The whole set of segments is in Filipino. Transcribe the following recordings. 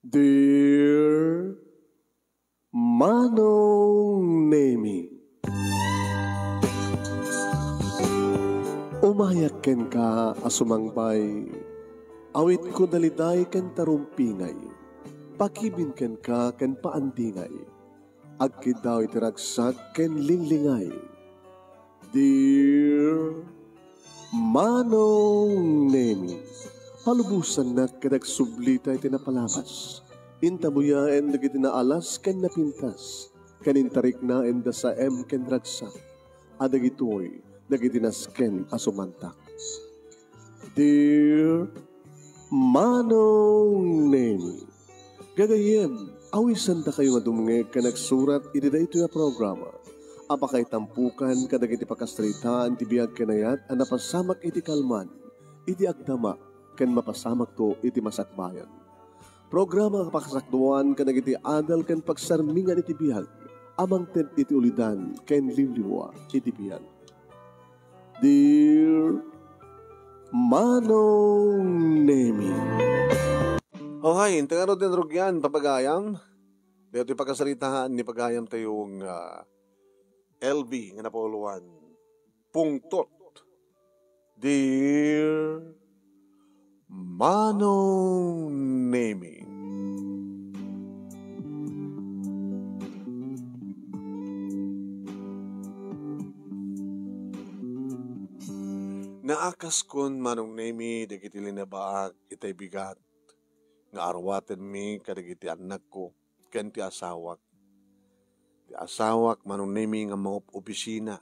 Dear Manong Nemi, umayak ken ka asumangbay, awit ko daliday ken tarumpingay, pakibin ken ka ken paandingay, agkid daw itiragsak ken linglingay. Dear Manong Nemi, palubusan na kadagsublita iti napalabas. Intabuyaen dagiti naalas ken napintas. Kanintarik na enda sa ken ragsak. Adagitoy dagiti nasken asumantak. Dear Manong Nemi, gagayem, awisan da kayo nga dumngeg ka nagsurat iti daytoy a programa. Apakay tampukan kadagiti pakastritaan ti biag kenayat a napasamak iti kalman, iti agdama, ken mapasamak to iti masakbayan. Programa kapakasakduan kadagiti adal ken pagsarmingan iti biag, amang ted iti ulidan ken liwliwa iti biag. Dear Manong Nemi, hay, intengaro din rugyan, papagayam. Dito ipagkasalitaan ni pagayam tayong LB nga napuluan. Pungtot. Dear Manong Nemi, naakas kon Manong Nemi dagiti linabaag itay bigat nga arwaten mi kadagiti anak ko ken ti asawak. Ti asawak Manong Nemi nga mga opisina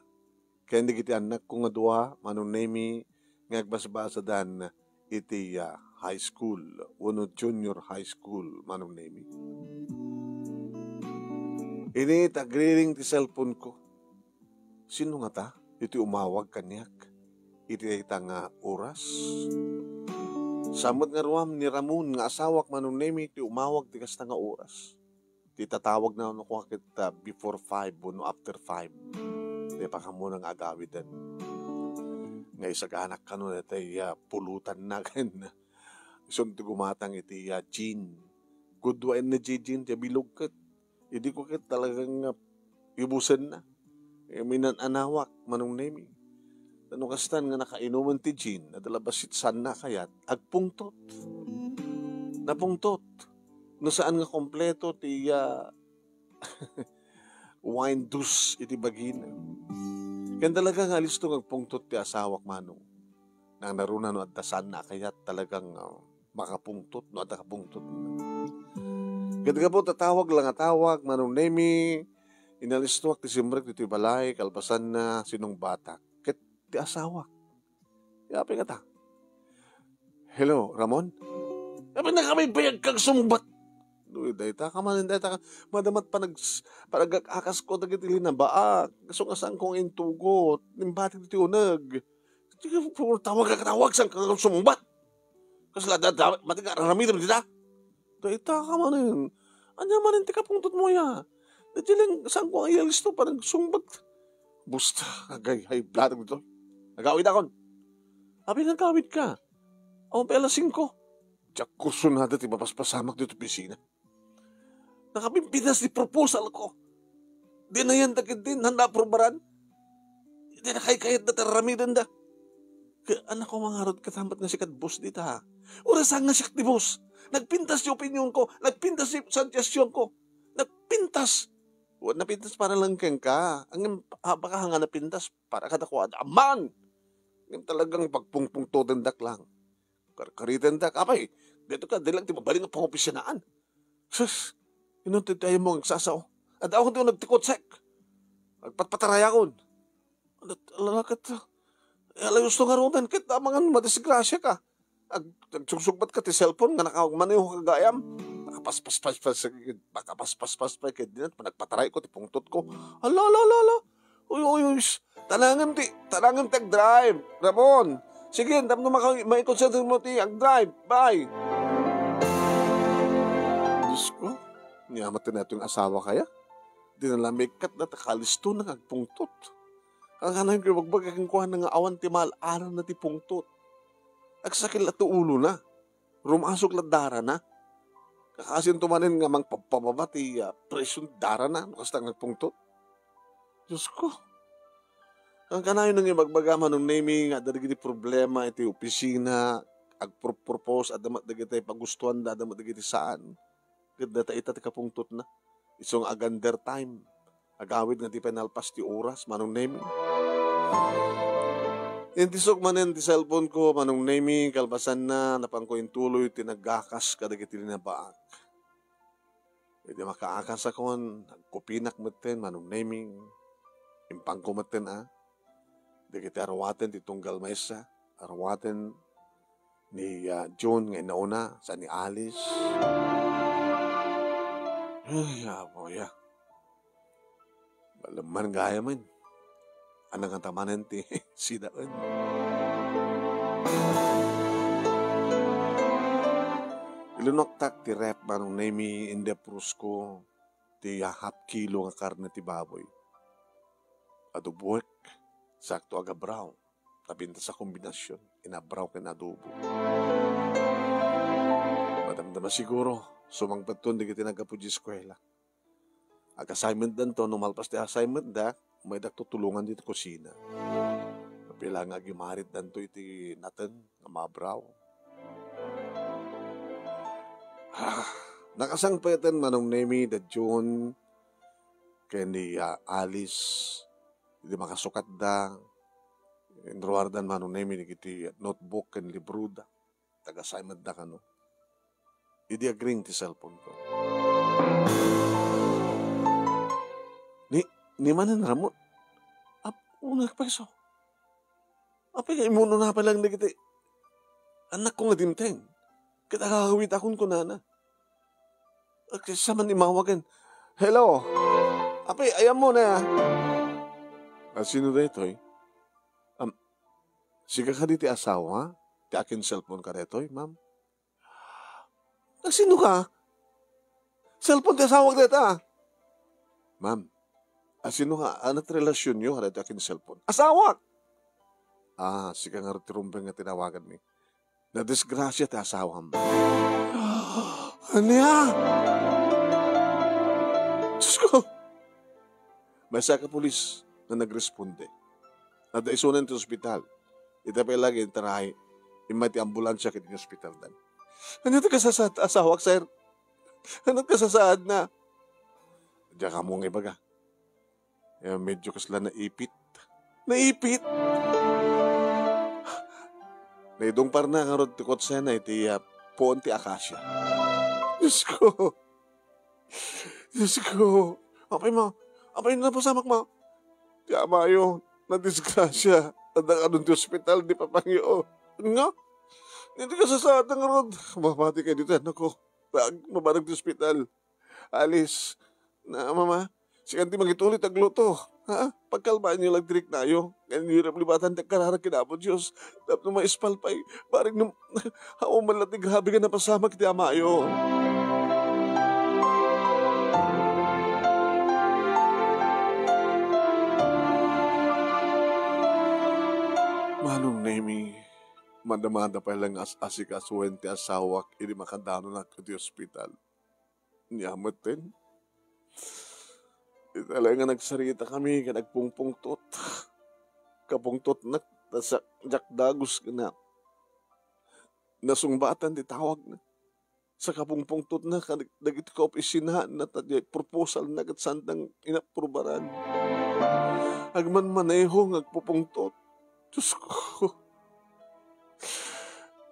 ken dagiti anak ko nga duha Manong Nemi nga agbasbasadan iti high school, uno junior high school, Manong Nemi. Ini tagriring ti cellphone ko. Sino nga ta? Iti umawag kanyak. Iti ita nga oras. Samot nga ruam ni Ramon nga asawak Manong Nemi, iti umawag ti kasta nga oras. Ti tatawag na ako kita before 5 uno after 5. Di pa ka muna nga agawidan. Nga isaganak ka nun iti pulutan na kan. Isang gumatang iti Jean. Goodwain na Jean, ti bilog kat. Hindi ko kat talagang ibusan na. Minan anawak Manong Nemi. Ano kastan nga nakainuman ti Jean, nadalabasit sana kayat, agpungtot. Napungtot. No saan nga kompleto ti wine juice iti bagina. Kaya talagang alis to agpungtot ti asawak Manong. Nang narunan no at dasan na kayat talagang makapungtot no at nakapungtot. Kaya po tatawag lang atawag Manong Nemi, inalis to ti simrek ti balay, kalpasan na sinong batak. Ket ti asawak. Yapi nga ta. Hello, Ramon? Yapi na kami bayag kang sumbat. Dayta ka man, dayta ka. Madamat panag-akas ko dagiti linabaa. Gusto nga saan kong intugot. Nimbatik diti unag. Tawag saan kang sumbat. Kasi matiga ramidam dita. Dayta ka man yun. Anya man yung tikapungtot mo ya. Dati lang saan ko ang ialis to parang sumbat. Busta, agay, hay, blatag dito. Nagawid akon. Abi nagawid ka. O, pela 5. Diyak kurso na dati mapaspasamak dito pisina. Nakapimpinas di proposal ko. Di na yan dagit din, handa aprobaran. Di na kayat na taramidan da. Kaya anak ko mga harod katambat nga sikat boss dito ha. Urasang nga sikat di boss. Nagpintas yung opinion ko. Nagpintas yung suggestion ko. Nagpintas. Napintas para lang keng ka. Ang baka nga napintas para katakuan. Aman! Yung talagang pagpungpungto dendak lang. Karkaritan dak. Apay, dito ka, dilang timabaling ang pangopisyanaan. Sus, inuntid tayo mo ang sasaw. At ako doon nagtikotsek. Agpatpataraya ko. Alalakat, alayos to nga roman, kita mga madisgrasya ka. Agsugsugbat ka ti cellphone, nga nakawagmaniho kagayam. Nakapaspas pa kaya din at panagpataray ko, ti pungtot ko. Ala. Uy, tanangan ti ag-drive. Ramon, sige, tapos may-consider mo ti ag-drive. Bye. Diyos ko, niyamat na ito yung asawa kaya. Di na lamikat na takalisto na agpungtot. Ang hanay ko, wagbag aking kuha na nga awan ti mal-aran na ti pungtot. Agsakil at ulo na. Rumasok ladara na. Kakasin tumanin nga mang pagpababati, presyon dara na, nakasta nagpungtot. Diyos ko. Ang kanayon nang ibagbagama nung naming nga dagiti problema iti opisina, agpropose at damat dagiti pagustuhan da damat dagiti saan. Ganda ta ita ti kapungtot na. Isong agander time. Agawid nga ti penalpas ti oras manong naming. Intisok manen ti cellphone ko manong naming kalbasan na napangkoin tuloy tinagakas kadagiti linabaak. Iti makaakas akon, nagkupinak maten manong naming. Impang ko maten Dagiti arawaten ti tunggal maysa, arawaten ni John nga inauna, sa ni Alice. Ay, aboya. Balaman gaya man. Anang tamanan ti sidaan. Ilunoktak ti rep manong nami indeprus ko ti half kilo nga karne ti baboy. Adobuek. Sakto aga brown. Tabinta sa kombinasyon. Inabraw ka na adobo. Madamdama siguro. Sumangpatun di kita nagkapuji eskwela. Ag-assignment dan to. Numalpas di assignment da. May tutulungan dito kusina. Kapila nga gimarit dan to iti natin. Na mabraw. Nakasangpatan manong nemi da John. Kaya ni Alice. Hindi makasukat da. Enroardan manong nemi ni kiti notebook kan libro da. Taga-assignment da kano. Hindi agring ti cellphone ko. Ni manan ramot. Unak peso. Apa yung imuno na palang na kiti. Anak ko nga dimteng. Kita kakawit akong kunana. Sa man imawagan. Hello. Apa ayam mo na. Sino da ito eh? Siga ka di ti asawa? Ti akin cellphone ka rito eh, ma'am? Sino ka? Cellphone ti asawa ka rito Ma'am, sino ka? Anat relasyon nyo ka rito akin cellphone? Asawa! Siga nga rito rumbeng nga tinawagan mi. Na-disgrasya ti asawa mo. Ano yan? Diyos ko! May isa ka pulis na nagresponde. Nadaisunan ti ospital. Ita pa lagi intarahay. Imay ti ambulansya kiti ospital dan. Ano ito kasasaad asawak, sir? Ano kasasaad na? Diyan ka mong ibaga. Medyo kasla naipit. Naipit! Naidong par na nga rod ti kotsena iti puon ti akasya. Diyos ko! Diyos ko! Apay na po samak mo. Ti amayo, na-disgrasya. Tanda ka nun ti ospital, di pa pangyo. Nga? Hindi ka sasaad ng rod. Mabati kayo dito, anak ko. Mabarag ti ospital. Alice, na mama, si kanti magitulit agluto. Pagkalmaan niyo lang trik na yo. Ngayon yung raplibatan ti kararag kinapon Diyos. Dapat na maispalpay. Baring nung hauman lati grabe ka na pasamak ti amayo. Manong nemi, madamada pa lang asikasuhin ti asawak, hindi makadano na ka ti ospital. Niyamot din. Talaga nagsarita kami, ka nagpungpungtot. Kapungtot na, sa jakdagos ka na. Nasungbatan, di tawag na. Sa kapungpungtot na, dagit ka opisinahan na, proposal na, kat sandang inaprubaran. Agman maneho, nagpupungtot. Diyos ko.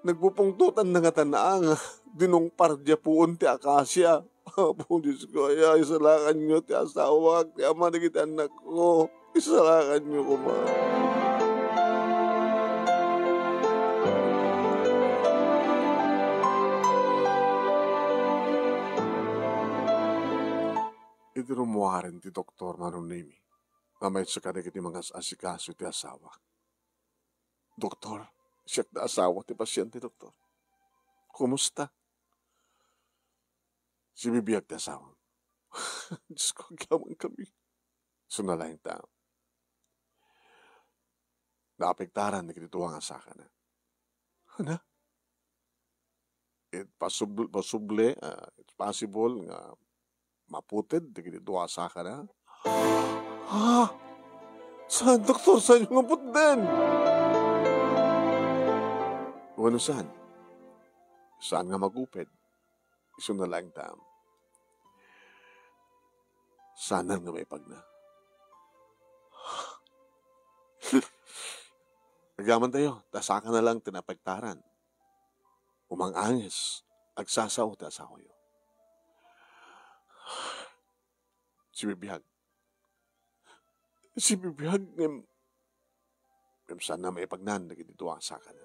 Nagpupungtutan na nga tanaang dinong pardya puon ti akasya. Po, Diyos ko, isalakan nyo ti asawak, ti ama na kita anak ko. Isalakan nyo ko, ma. Iti rumuwarin ti doktor manong nimi. Mamay sa kada kiti mga asikaso ti asawak. Doktor, siya na asawa ti pasyente, doktor. Kumusta? Si bibiyag ti asawa. Diyos ko, gaman kami. Sunalaing tao. Naapektaran ni kinituwa nga saka na. Hana? It's possible nga maputed, di duwasa ka na. Ha? Saan, doktor? Saan yung maput din? Ano saan? Saan nga maguped? Isun na lang tam. Sana nga may pagna. Agaman tayo, tasaka na lang tinapagtaran. Umang angis, agsasaw ta asawa yo. Si Bibihag. Si Bibihag, sana may pagnan, nagitito ang saka na.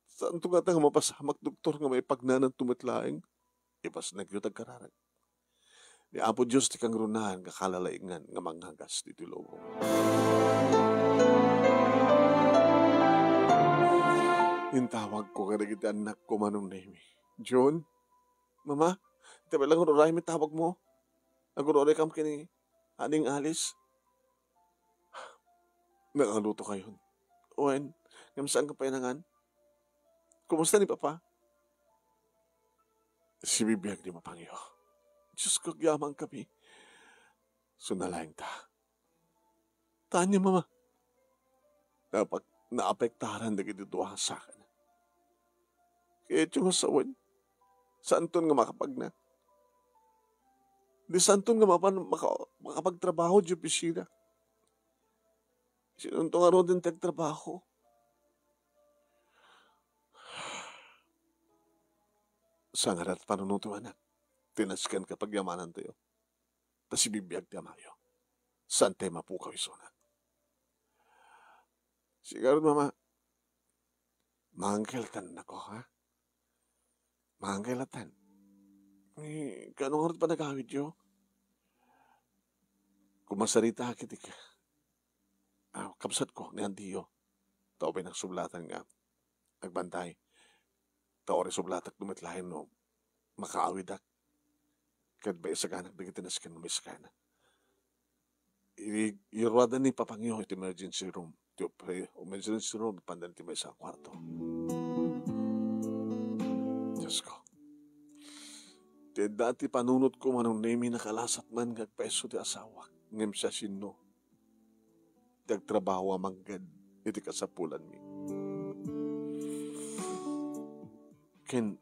Saan ito nga nga mapasamak, doktor, nga may pagnan ng tumitlaing? Ipas nagyutag kararag. Ni Apo Diyos ti kang runahan kakalalaingan nga manghagas dito lobo. Yung tawag ko kada kita anak ko manong name. John? Mama? Tabi lang uray may tawag mo? Aguroray kam kini aning alis? Nakaluto kayo. Owen, saan ka painangan? Kumusta ni Papa? Si Bibiyag di mapangyo. Diyos ko, gyamang kami. Sunalaing ta. Tanya, Mama. Dapat naapektaran na gitituwa sa akin. Kaya ito nga sawan. Saan ton nga makapag na? Di saan ton nga makapagtrabaho di opisina? Sinun to nga ron din tagtrabaho? Sa ngarat panunuto anak. Tinaskan kapag yamanan tayo. Tas ibibiyag ti amayo. Saan tayo mapukaw isuna? Sigaro, Mama, mangkeltan na ko, ha? Mangkelatan. Kanong oras pa nagawid yo? Kumasarita kiti ka. Kapsat ko, ni Antiyo. Tao ba nagsublatan nga. Nagbantay. Tao rin sublatak dumitlahin no. Makaawid ak. Kad ba isa ganak na kitinaskan mo iskana. Irwada ni Papangyo iti emergency room. Emergency room, pandan ti may sa kwarto. Diyos ko. Ti dati panunot ko manong nemi nakalasat man gagpeso ti asawa. Ngem siya sino. Tagtrabaho amanggad. Iti kasapulan mi. Ken,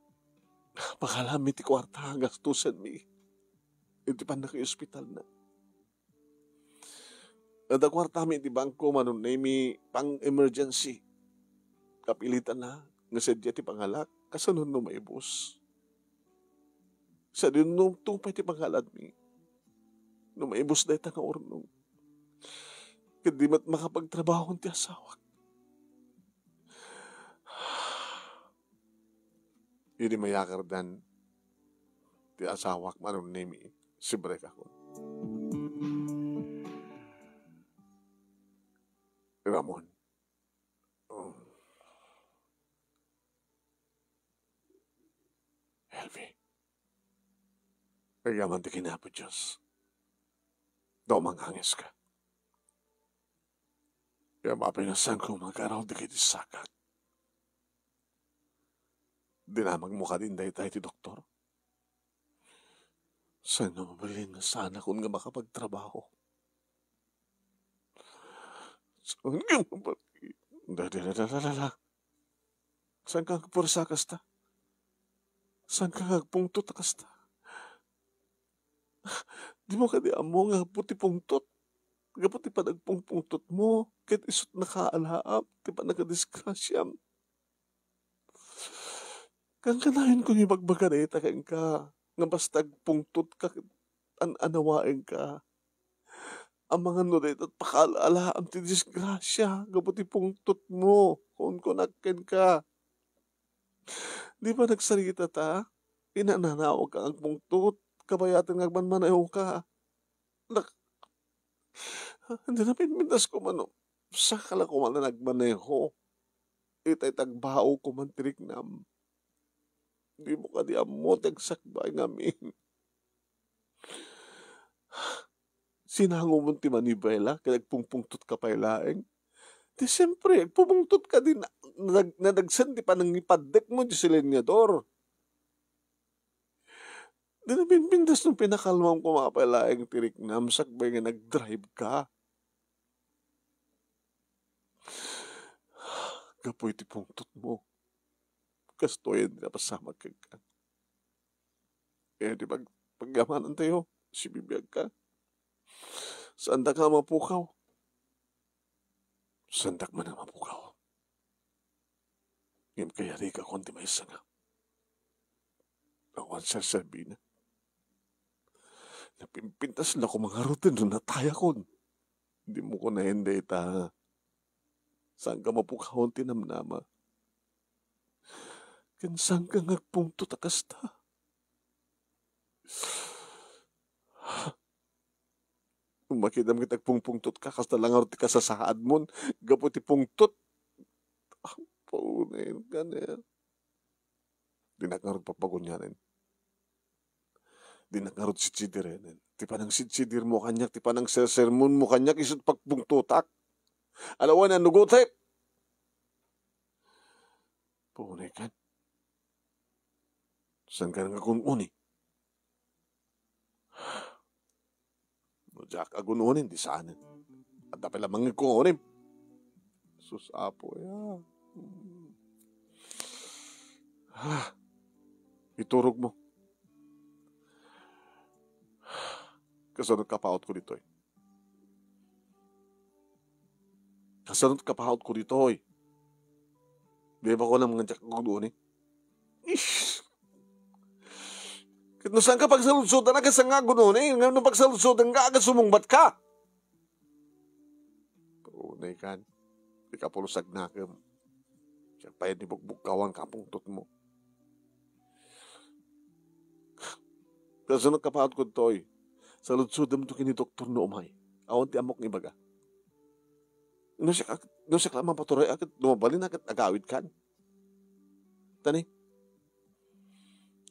pakalami ti kwarta gastusan mi. Iti pa naki-hospital na. Ada kwarta mi ti bangko manon na mi pang emergency. Kapilitan na. Nga sadya ti pangalak. Kasanon no maibos. Sa din no tupay ti pangalad mi. No maibos na ita nga ornong. Hindi mat makapagtrabaho ti asawak. Hindi mayakardan ti asawak manon na mi. Sibrek ako. Ramon. Elvi. Kayaman ti kinapo Diyos. Daw manghangis ka. Kaya mapinasan ko magkaraw di kiti sakak. Dinamag mo ka din dahi tayo ti doktor. Saan nga mabalin na sana kung nga makapagtrabaho? Saan nga mabalin? Dadadadadadada. Saan ka agpursa kasta? Saan ka agpungtot kasta? Di mo ka di amo nga puti pungtot. Gaputi pa nagpungpungtot mo. Kahit isot nakaalaap. Di pa nakadiskrasyam. Kang kanahin kong ibagbagareta kang ka. Nga basta pungtot ka. Anawain ka. Ang mga nulit at pakalaalaam ti disgrasya. Gaputi pungtot mo. Kung kunakin ka. Di ba nagsarita ta? Inananawag ka ang pungtot. Kabayatan ngagmanmanayaw ka. Hindi na pinmintas ko man. Sakala ko man na nagmaneho. Itay tagbao ko man tiriknam. Di mo ka di amo tagsakbay ngamin. Sinango mo ti manibela. Kaya nagpungpungtot ka pailaeng. Di siyempre, pumungtot ka din na nagsan di pa nang ipadek mo di silenyador. Di na pinpindas nung pinakalmang pumapalaing tirik na sakbay nga nag-drive ka. Kapoy ti pungtot mo. Kastoyan di na pasamag ka. Di pagyamanan tayo, si bibiyag ka. Saan da ka mapukaw? Sandak man ang mapukaw. Ngayon kaya rin ka kundi may isa nga. Awan sasabi na. Napimpintas na ko mga rutin doon nataya kon. Hindi mo ko na hindi ita. Saan ka mapukawon tinamnama? Kansang ka ngagpungto takasta? Kung makita mo kitag pungpungtot ka, kasta lang arti ka sa saad mo, gaputi pungtot. Ang paunin ka na. Di nakarot papagunyanin. Di nakarot si Chidirenen. Ti pa nang sitsidir mo kanyak, ti pa nang sermon mo kanyak, isot pagpungtutak. Alawan na nugutek. Paunin ka. Saan ka nang akununi? Jack agununin di sana. At dapat lamang ikunin. Sus apo ya. Iturog mo. Kasunod kapaot ko dito. Kasunod kapaot ko dito. Di ba ko lang mga Jack agununin? Ish! Kung saan ka pagsaludsodan na kasi nga gano'n eh. Ngayon pagsaludsodan ka agad sumungbat ka. Tunay kan. Di ka pulusag na ka. Siya pa yan ibukbukawan ka pungtot mo. Kasunod kapaot ko ito saludsodan mo ito kini Dr. Noomay. Awan ti amok ni baga. No siya klamang patuloy agad. Lumabalin agad agawid kan. Tani.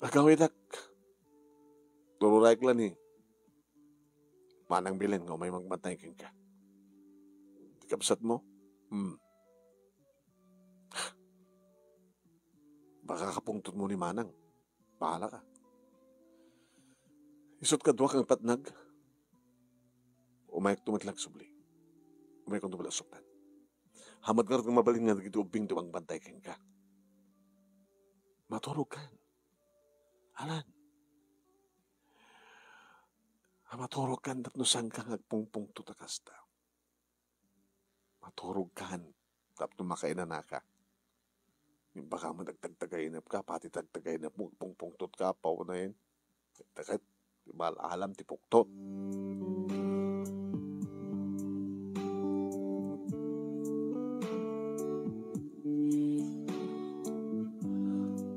Agawid ak. Tururay ka lang manang bilin nga may magbantay ka. Di kapsat mo? Baka kapungtot mo ni manang. Bahala ka. Isot ka duwa kang patnag. Umayag tumitlag subli. Umayag kong tumitlag suktan. Hamad nga rin mabalin nga nagitubing duwang bantay ka. Maturog ka. Alan. Maturog kan tapno saan ka ngagpungpung tutakasta. Maturog kan tapno makainana ka. Baka madagtagtagainap ka, pati tagtagainap mo, pungpungtot ka, paw na yun. Takit, alam ti puktot.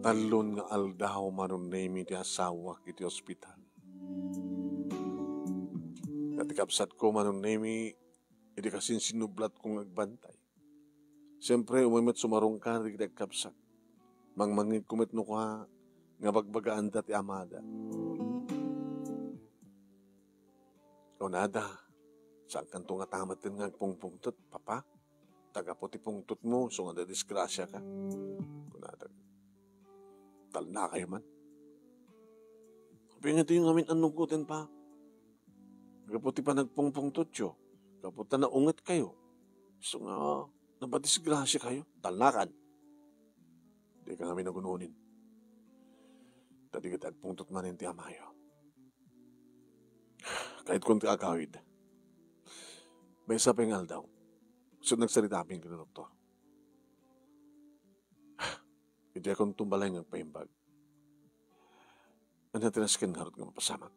Talon nga aldaw manunemi di asawa iti ospital. Natikapsat ko manunemi, iti kasin sinublat kong agbantay. Siyempre, umimit sumarong ka, iti kapsat. Mangmangit kumit no ka, nga bagbagaan dati amada. O nada, saan kanto nga tamatin nga pungpungtot, papa? Tagaputi pungtot mo, so nga disgrasya ka. Kunada, tal na kayo man. Sabi nga ito yung amin anugutin pa. Kaputi pa nagpungpungtot yo. Kaputi na unget kayo. So nga, nabadisgrasya kayo. Talnakan. Di ka kami nagununin. Tadi kita agpungtot man yung tiyamayo. Kahit kung kakawid. May isa pengal daw. So nagsalita aming kina doktor. Hindi akong tumbalay ng paimbag. Ano tinaskin harot ng mapasamak.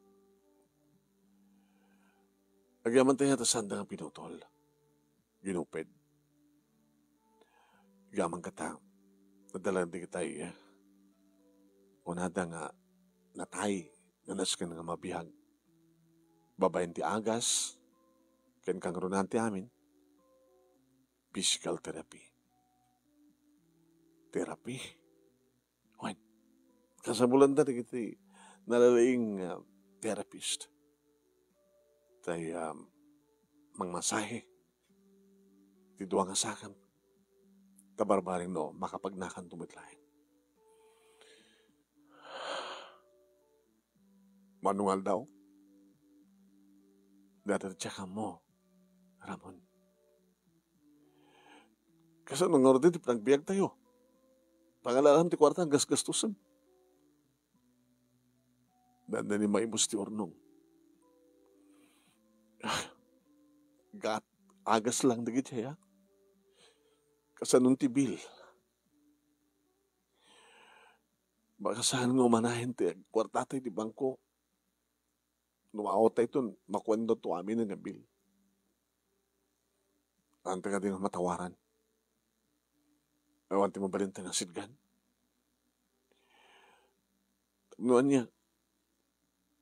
Agyaman tayo sa sanda ng pinutol. Ginupid. Agyaman kata. Nadalang di kita unada nga natay nga naskin nga mabihag. Babayin ti agas. Ken kang runanti amin. Physical therapy. Therapy. Wen. Kasabulan na kita nalalaing therapist. Tay mangmasahe. Ti duwa nga sakam. Kabarbaring no, makapagnakan tumitlahin. Manual daw. Dati mo, Ramon. Kasi nung nga rin, pinagbiag tayo. Pangalalam ti kwarta, gas-gastusan. Danda ni maimos ti ornong. Gat, agas lang dagit siya. Kasi nung ti bil. Baka saan nga umanahin ti, kwarta tayo di bangko. Numaot tayo ito, makwento to amin nga bil. Ante ka din matawaran. Ewan ti mabalinta ng sidgan. Noon niya,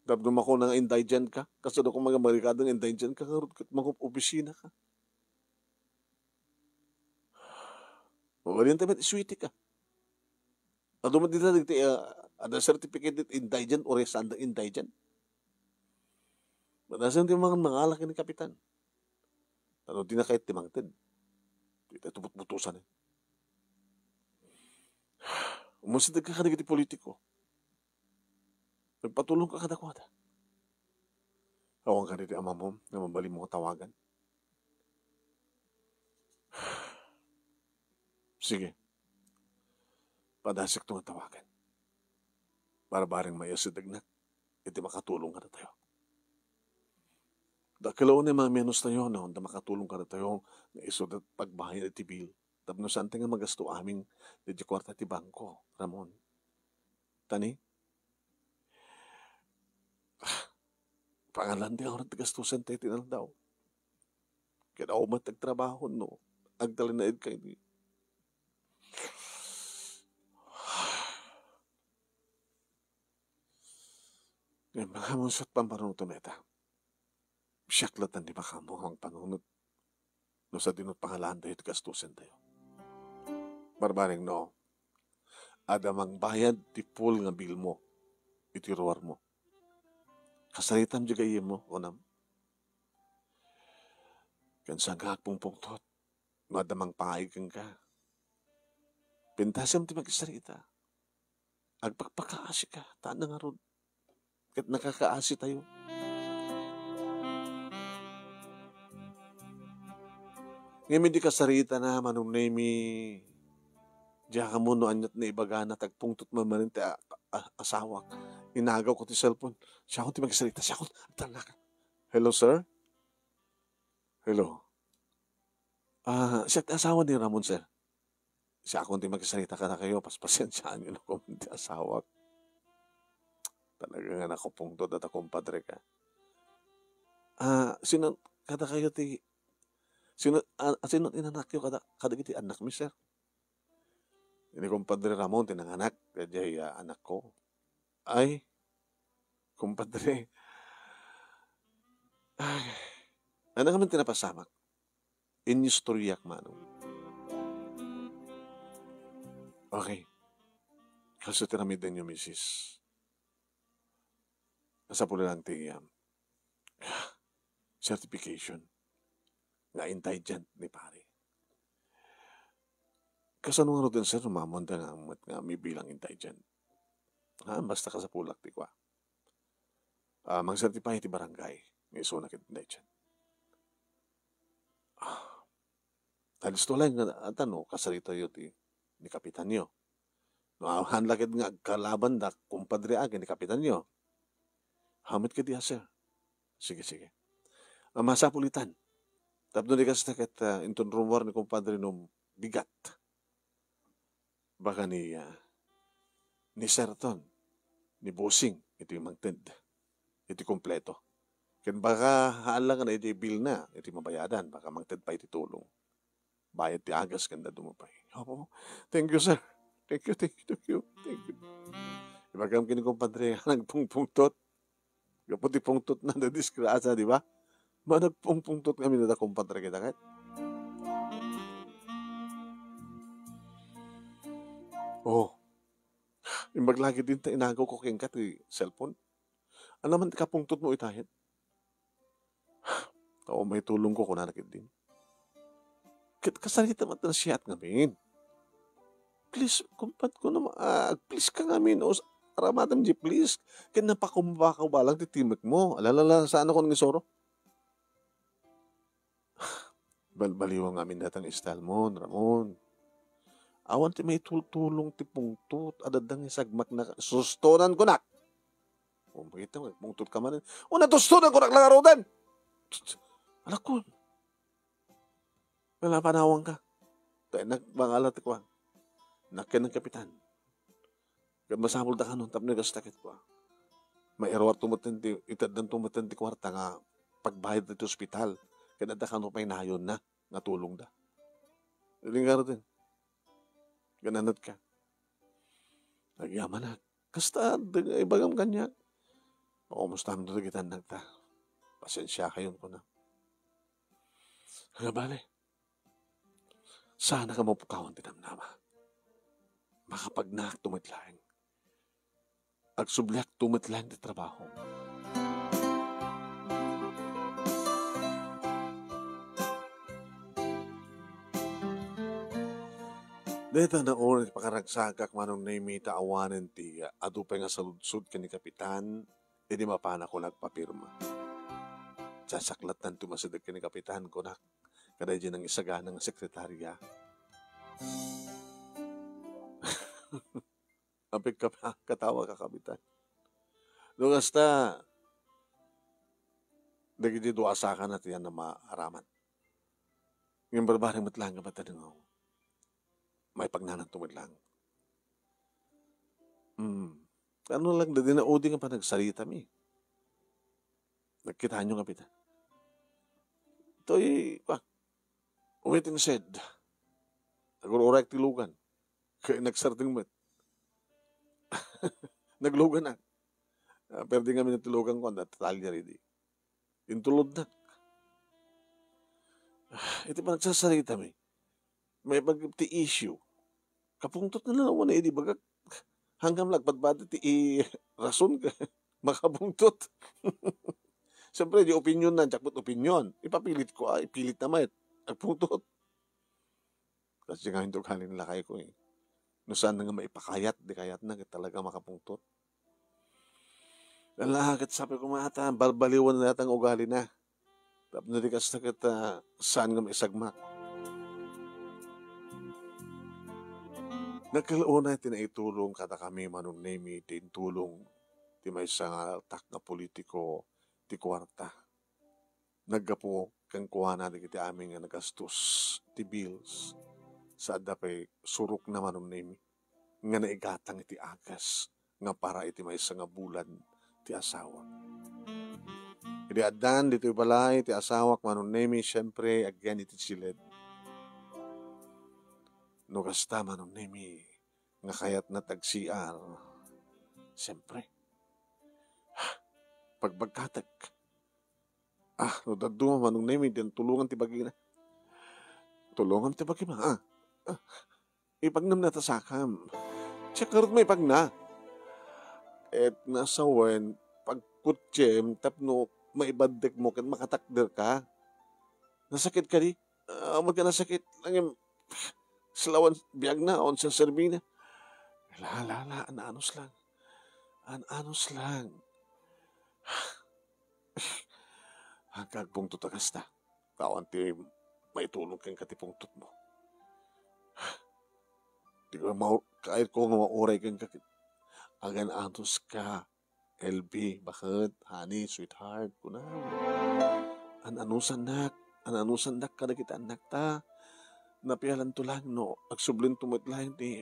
dabdum ako ng indigent ka, kasado ko mga marikadong indigent ka, karot kat mga opisina ka. Mabalinta ba't iswiti ka? Ado mo dito, ada certificate indigent o resanda indigent. Madasan ti mga alak ni kapitan. Ano di na kahit timangtid. Dito tubot-butusan eh. Umusidag ka kanagiti politiko. Nagpatulong ka kadakwada. Awang ka niti ama mo na mabali mo tawagan. Sige. Padasik ito nga tawagan. Para baring may asidag na. Iti makatulong ka na tayo. Dakalaw na mga menos tayo na honda makatulong ka na tayo na isudat pagbahay na iti bil. Tapno saan nga magasto aming di kwarta ti bangko, Ramon. Tani? Pangalan di ako nagagastusan tayo tinal daw. Kaya ako matagtrabaho, no? Agdalinaid kayo ni. Ngayon, mga musat pampanuto neta. Siyaklatan di ba ka mo ang panunod? No sa dinot pangalan tayo gastusin tayo. Barbaring no. Adamang bayad ti full nga bill mo. Itiruar mo. Kasaritam di gayem mo, onam. Kansang kakpong pungtot. Madamang pangaigang ka. Pintasam ti magsarita. Agpagpakaasi ka. Taan na nga ron. Kat nakakaasi tayo. Ngayon di kasarita na manunay mi diya ka mo no anyat na ibaga na tagpungtot mamanin ti asawak. Inagaw ko ti cellphone. Siya akong ti magsalita. Siya akong talak. Hello, sir? Hello? Siya asawa ni Ramon, sir. Siya akong ti magsalita ka na kayo. Paspasensyaan nyo na kung ti asawak. Talaga nga nakupungtot at akong padre ka. Sino kada kayo ti sino inanak yung kada ti anak mi, sir? Ini kumpadre Ramon, tinanganak. Kaya anak ko. Ay, kumpadre. Ay, ano kami tinapasamak? Inistoryak manong. Okay. Kasi tinamidan yung misis. Nasa pula lang ti certification. Nga intelligent ni pare. Kasano nga rin, sir, mamonda nga may bilang intelligent. Basta ka sa pulak, di kwa. Mag-certify ti barangay. May iso na intelligent. Alisto lang at kasarita yun ni kapitan nyo. Hanlakit nga kalaban da kumpadre agin ni kapitan nyo. Hamit ka diya, sir. Sige. Masapulitan. Tapos di kasi nakat inton rumor ni kumpadre nung bigat. Baka ni Serton, ni Bossing, ito yung magtend. Ito kompleto. Kaya baka haalang na ito bill na, ito mabayadan, baka magtend pa ito tulong. Bayad ti agas kanda dumupay. Opo, thank you, sir. Thank you. Ibagam kini kumpadre, nagpungpungtot. Kaputi pungtot na disgrasa, di ba? Nagpungpungtot kami na kumpadre kita kahit. Oh, yung maglagi din ta inagaw ko keng ti cellphone. Ano man kapungtot mo itahit? Oo, may tulong ko kunanakit din. Kasalita mo na siya at ngamin. Please, kumpat ko naman, please ka ngamin, o aramatam di please. Kaya napakumbakaw ba lang titimik mo. Alalala, saan ako ng isoro? Balbaliwang amin datang istal mo, Ramon. Awan ti may tultulong ti pungtut, adadang isagmak na sustonan ko na. O, makita mo, pungtut ka man. O, natustunan ko na langarodan. Alak ko. Wala panawang ka. Tayo nagbangalat ko. Nakyan ng kapitan. Kaya masamol da ka nun, tapos nagastakit ko. May erwar tumatanti, itad ng tumatanti kwarta nga pagbayad dito ospital. Kaya nada ka nun pa'y nayon na, natulong da. Ilingar din. Gananat ka. Nagyaman na. Kasta, ibagam kanya. O, musta mo na kita nagta. Pasensya kayon ko na. Nga bale. Sana ka mapukawan tinamnama. Makapagnak tumitlang. Agsublak tumitlang di trabaho. Dito na oras pakaragsagak manong naimita awanan ti adupay nga saludsud ka ni kapitan, hindi mapana ko nagpapirma. Sasaklat ng tumasadag ka ni kapitan ko na kada dyan ang isaga ng sekretarya. Apik ka pa, katawa ka kapitan. Nung hasta, dagiti duasa ka na tiyan na maaraman. Yung barbaring matlang ka pata ng may pagnanan tumadlang. Ano lang, dadi na udi nga pa nagsalita mi. Nagkita nyo kapitan. Ito'y, umiting said, nag-urorek tilugan. Kaya nagsarting met. Naglugan na. Pero di kami natilugan ko, natatalya rin. Intulod na. Ito pa nagsasalita mi. May pag-ti issue. Kapungtot na lang na, di bagag hanggang lagpad-bada ti rason ka. Makabungtot. Siyempre, di opinion na, jakbot opinion. Ipapilit ko, ipilit naman. Agpungtot. Kasi nga hindi ko halin lakay ko eh. No saan na nga maipakayat, di kayat na, talaga makapungtot. Lalahagat sabi ko mata, balbaliwan na natang ugali na. Tapos na di kasi kita, saan nga maisagmak. Nagkalauna tinaitulong kada kami manong name tulong ti may isang tak na politiko ti kwarta. Naggapo kang kuha natin kiti aming nagastos ti bills sa adapay surok na manong name nga naigatang iti agas nga para iti may isang bulan ti asawa. Iti adan dito balay ti asawak manong name syempre again iti silid. No kasta manong nemi nga kayat na tagsiar. Siyempre. Pagbagkatag. No daduma manong nemi din tulungan ti bagi na. Tulungan ti bagi ma. Ipagnam na tasakam. Siya karot may pagna. Et nasawen pagkutsem tapno maibadek mo kan makatakder ka. Nasakit ka di. Amag ka nasakit. Langim Slawan biyag na on sa serbina. Lala, ananos lang. Ananos lang. Hanggang pungtot agas na. Kawan ti maitulong kang katipungtot mo. Di ko kahit ko nga mauray kang kakit. Agan anos ka. LB, bakit? Honey, sweetheart, kunaw. Ananusan nak kada kita anak ta. Napialan to lang, no? Agsublin tumatlang, di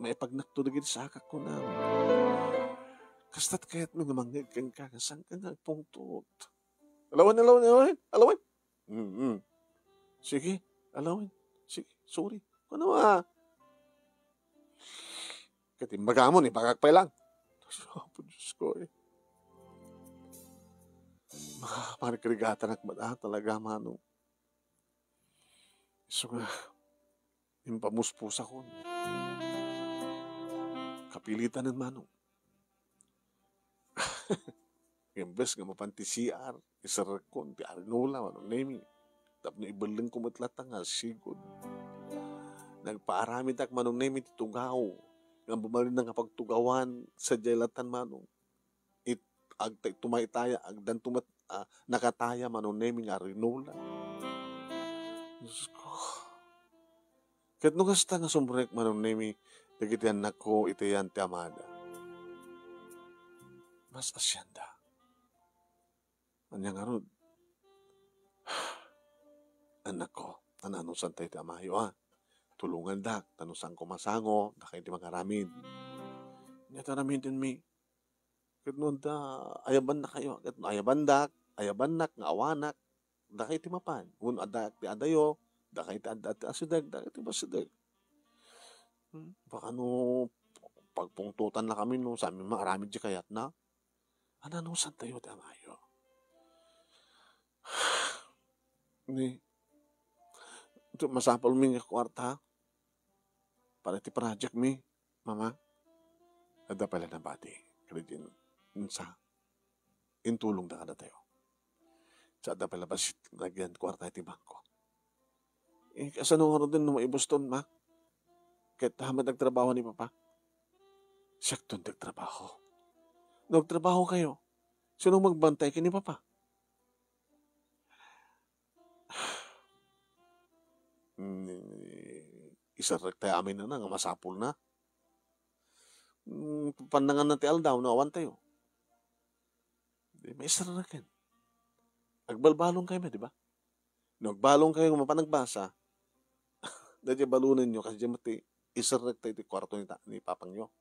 may pagnakto na gini sa akak ko na. Kastat kaya't mga manggag kang kakasan ka nagpungtot. Alawan. Sige, alawan. Sige, sorry. Ano Katimbaga mo, ipagakpay lang. Oh, Diyos ko eh. Makaparikirigatan at mata talaga, manong. So nga, yung pamuspus ako. Kapilitan ng manong. Yung bes nga mapantisiar, isarakon, ti arinula, manong naming. Tapno ibaling ko matlatang nga sigod. Nagpaaramid ak manong nemi titugaw. Nga bumalin na nga pagtugawan sa jailatan manong. Tumaitaya, agdan nakataya manong nemi nga rinola. Diyos ko. Kahit nung kasta nga sumbrek manong nemi, nagitian na ko itayan ti amada. Mas asyanda. Anyang arod. Anak ko, tananusan tayo ti amayo tulungan dak, tanusang kumasango, na kayo di magaramid. Nyata namin din mi. Kahit noon ayaban na kayo. Kahit ayaban nak, nga awanak, da kayo ti mapan. Kung adak ti adayo, da kayo ti adat ti asidag, da kayo ti basidag. Baka pagpungtutan na kami sa amin maaramid di kayat na. Ananusan tayo ti amayo. Ni, masapal mi nga kwarta, para ti project mi, mama. Ada pala na bati. Kredin, sa intulong da kada tayo. Sa ada pala basit, lagyan kwarta ti bangko. Kasano nga rin maibuston, ma? Kahit hamad nagtrabaho ni papa. Siyak doon nagtrabaho. Nagtrabaho kayo. Sino magbantay kini papa? Isarek tayo amin na nga masapul na. Pandangan na ti aldaw na awan tayo. May isarakin. Agbalbalong kayo di ba? Nagbalong kayo mapanagbasa. Dahil balunan nyo kasi mati isarek tayo ti kwarto ni papang nyo.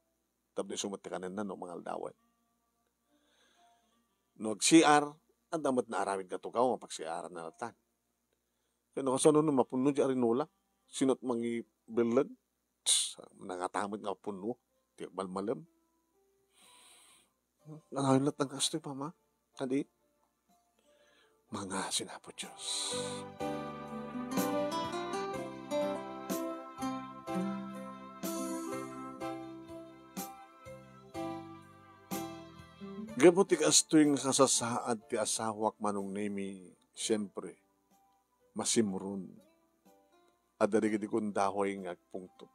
Tapos sumati kanan na mga aldawan. Nag-CR, ang damat na aramid ka tugaw mapag-CR na natan. Kaya nakasano nung mapuno di arinula. Sinot mangi bilag. Nangatamad nga puno. Tiyak malmalam. Nangayon lahat ng kastoy, mama. Kadi. Mga sinapo Diyos. Gabot ti kastoy nga kasasaad ti asawak manong nemi, siyempre, masimron. Adari giti kong dahoy nga agpungto.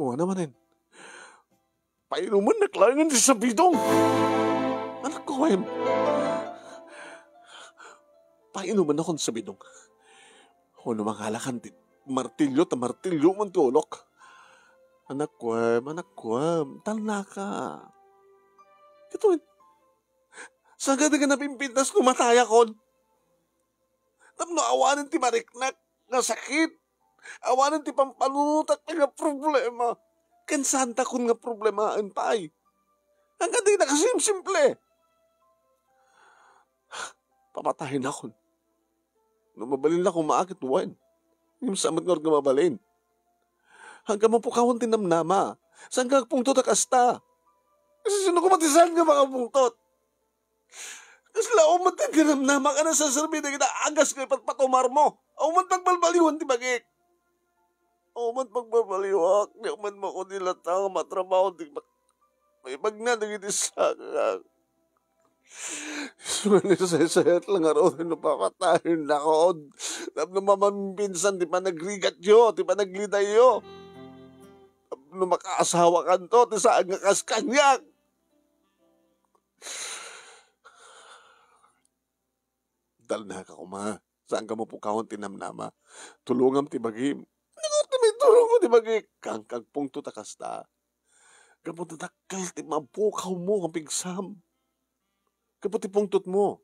Oo naman painuman naklayangan di sa bidong. Anak ko, painuman akong sa bidong. O namangalakan ti martilyo man ti ulok. Anak ko, tala ka. Ito, saan ka na napimpintas kumataya kon? Tapno awanan ti mariknak nga sakit. Awanan ti pampanutak nga problema. Kansanta kun nga problemaan pa ay. Hanggang di nakasimple. Papatahin ako. Nung mabalin na kung maakit buwan. Yung samat nga nga mabalin. Hanggang mapukawan tinamnama. Saan ka pungtot akasta? Kasi sino kumatisan nga mga pungtot? Kasi lauman ti tinamnama ka na sa sarbi na kita agas kayo patpatumar mo. Auman pagbalbaliwan ti bagik. Auman pagbalbaliwak. Di auman mo ko nilatang matrabaho. May bagna na gitisa ka. Sumanisayat lang araw na papatahin na ko. Tapos mamambinsan, di pa nagrigat yo, di pa nagliday yo. Tapos makaasawa ka to, di saan nga kaskanyak. Dal na ka kuma. Saan ka mo pukawang tinamnama? Tulungam ti bagim. Naku, may tulong ko ti bagim. Kangkagpong tutakasta. Kapag tatakal, ti mapukaw mo ang pigsam. Kapag ti pungtot mo.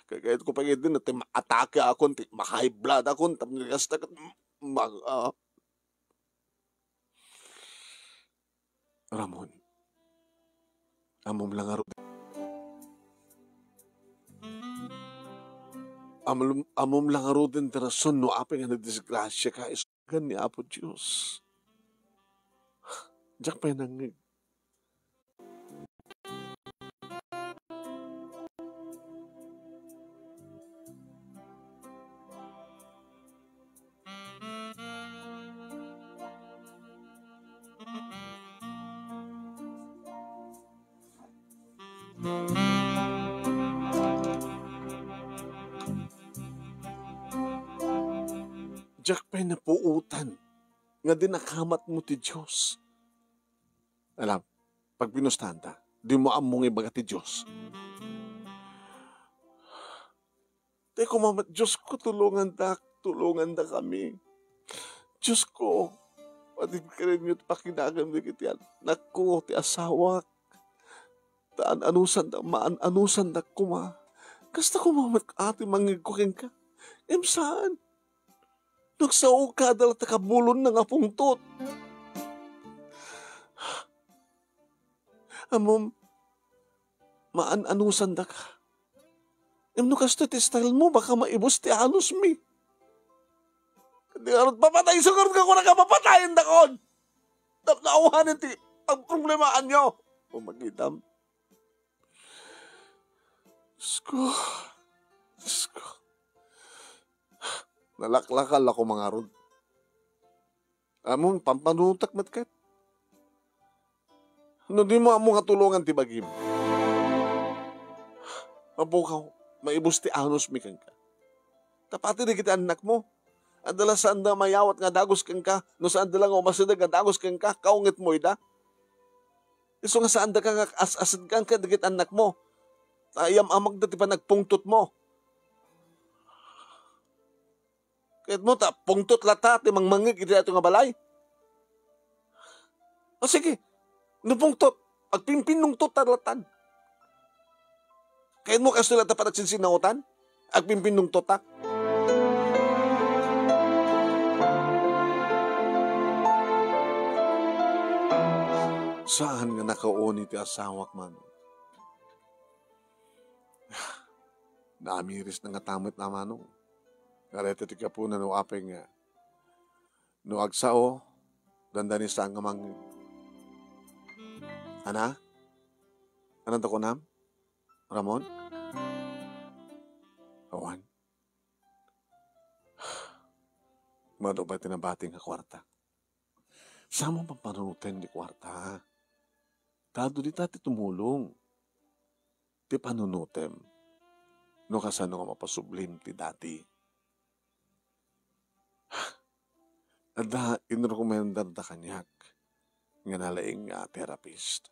Kaya ko pagay din na ti maatake ako, ti maka-high blood ako, tapos nagasta ka, Ramon, amom lang aro. Amom lang aro din tirason no apeng nga disgrasya ka isgan ni Apo Diyos. Diyak pa nangig. Jack pa'y napuutan. Nga dinakamat mo ti Diyos. Alam, pag pinustahan ta, di mo among ibaga ti Diyos. Teko mama, Diyos ko, tulungan da kami. Diyos ko, patid ka rin yun, pakinagan mo kiti anak ko, ti asawak. Anusan da kuma. Kasta ko mamat ati mangigukin ka. Saan? Nagsaog ka dala takabulon na nga pungtot. Amom, anusan da ka. No kasto ti style mo, baka maibos ti anos mi. Hindi ka papatay, sugarot ka ko na kapapatayin da kon. Nauhanin ti ang problemahan nyo. O magitam. Diyos ko. Nalaklakal ako mga rod. Amon, pampanutak matkat. No, di mo among katulungan ti bagim. Mabukaw, maibos ti anos mi kang ka. Tapati rin kita anak mo. Adala saan da mayawat nga dagos kang ka, no saan da lang umasidag nga dagos kang ka, kaungit mo ida. Iso nga saan da ka nga asad kang ka, dikit anak mo. Ayam amag da ti pa nagpungtot mo. Kahit mo ta, pungtot lata, ti mangmangig, iti ato nga balay. O sige, no pungtot, agpimpin nung tutalatan. Kahit mo kasto lata pa nagsinsinautan, agpimpin nung tutak. Saan nga nakauni ti asawak man? Naamiris na nga tamit na manong. Karete ti kapunan no apeng nga. No agsao, dandanis sa nga mang... Ana? Anong ko nam? Ramon? Awan? Mado ba tinabating nga kwarta? Saan mo pampanunutin di kwarta? Tado di tati tumulong. Ti panunutem. No kasano nga mapasublim ti dati. Ada inrekomendar da kanyak nga nalaing therapist.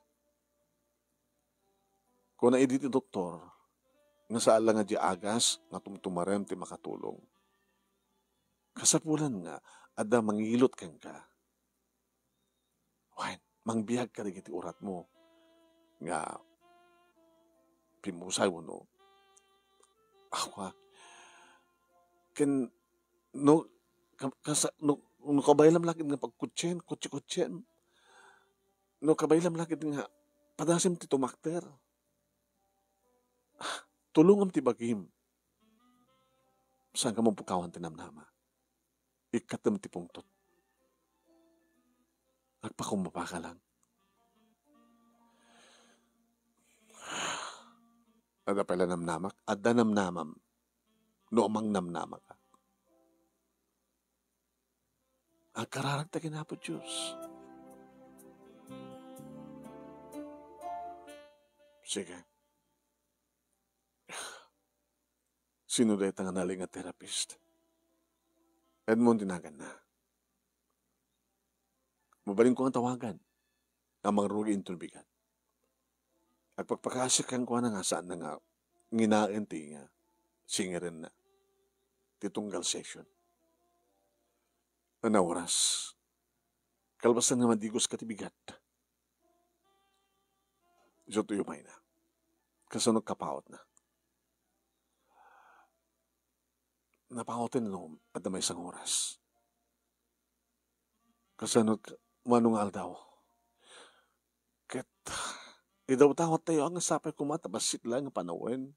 Kung na ti doktor, nga saan lang nga di agas, nga tumtumarem ti makatulong. Kasapulan nga, ada mangilot kang ka. Wine, mangbiyag ka rin iti urat mo. Nga, pimusay mo no. Awa, no kabaylam lakit nga pagkutsen, kutsi-kutsen. No kabaylam lakit nga padasim ti tumakter. Tulungam ti bagim. Saan ka mong pukawan tinamnama? Ikatam ti pungtot. Nagpakumbaba ka lang. Ada pala namnamak, ada namnamam. No amang namnamak ka. Ang kararag ta kinapo Diyos. Sige. Sino dahi nga naling nga therapist? Edmond dinagan na. Mabaling ko ang tawagan. Ang mga rugi inturbigan. At pagpakasikan ko na nga saan na nga nginain ti nga singerin na. Titunggal session. Na oras. Kalbasan nga madigos katibigat. Iso tuyumay na. Kasunod kapaot na. Napakotin no at na may isang oras. Kasunod manong aldaw. Ket idaw-tawat tayo ang sapay kumatabasit lang ang panawin.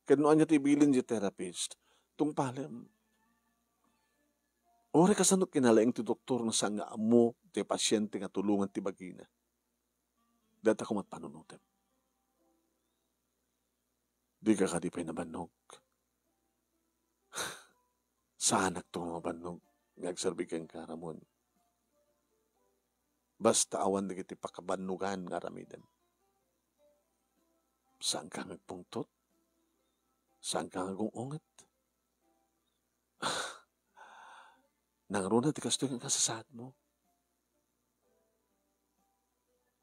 Ket noan niya tibilin si therapist. Tung palem. Ore kasunod kinalaing ti doktor na saan nga amo ti pasyente nga tulungan ti bagina. Data kumat panunutem. Di ka kadipay na banog. Saan nagtungo banog? Ngagserbi kang karamon. Basta awan na kiti pakabanugan nga ramiden. Saan ka ngagpungtot? Saan ka ngagungungat? Nangruna di kasto yung kasasad mo.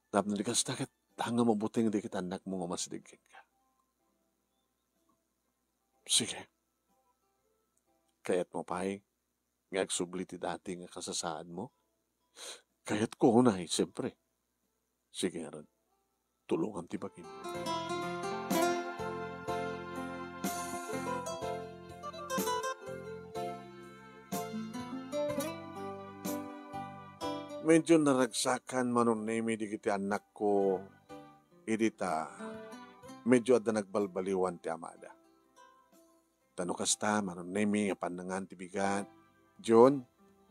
Tapos di kasto kat hanggang mabuting di kita anak mo nga masdigin ka. Sige. Kaya't mo pahay nga agsubli ti dati nga kasasad mo. Kaya't ko hunay, siyempre. Sige nga ron. Tulungan ti bagin. Medyo naragsakan manon nemi di kiti anak ko. Idita, medyo ada nagbalbaliwan ti amada. Tano kasta manon nemi nga panangan ti bigat. John,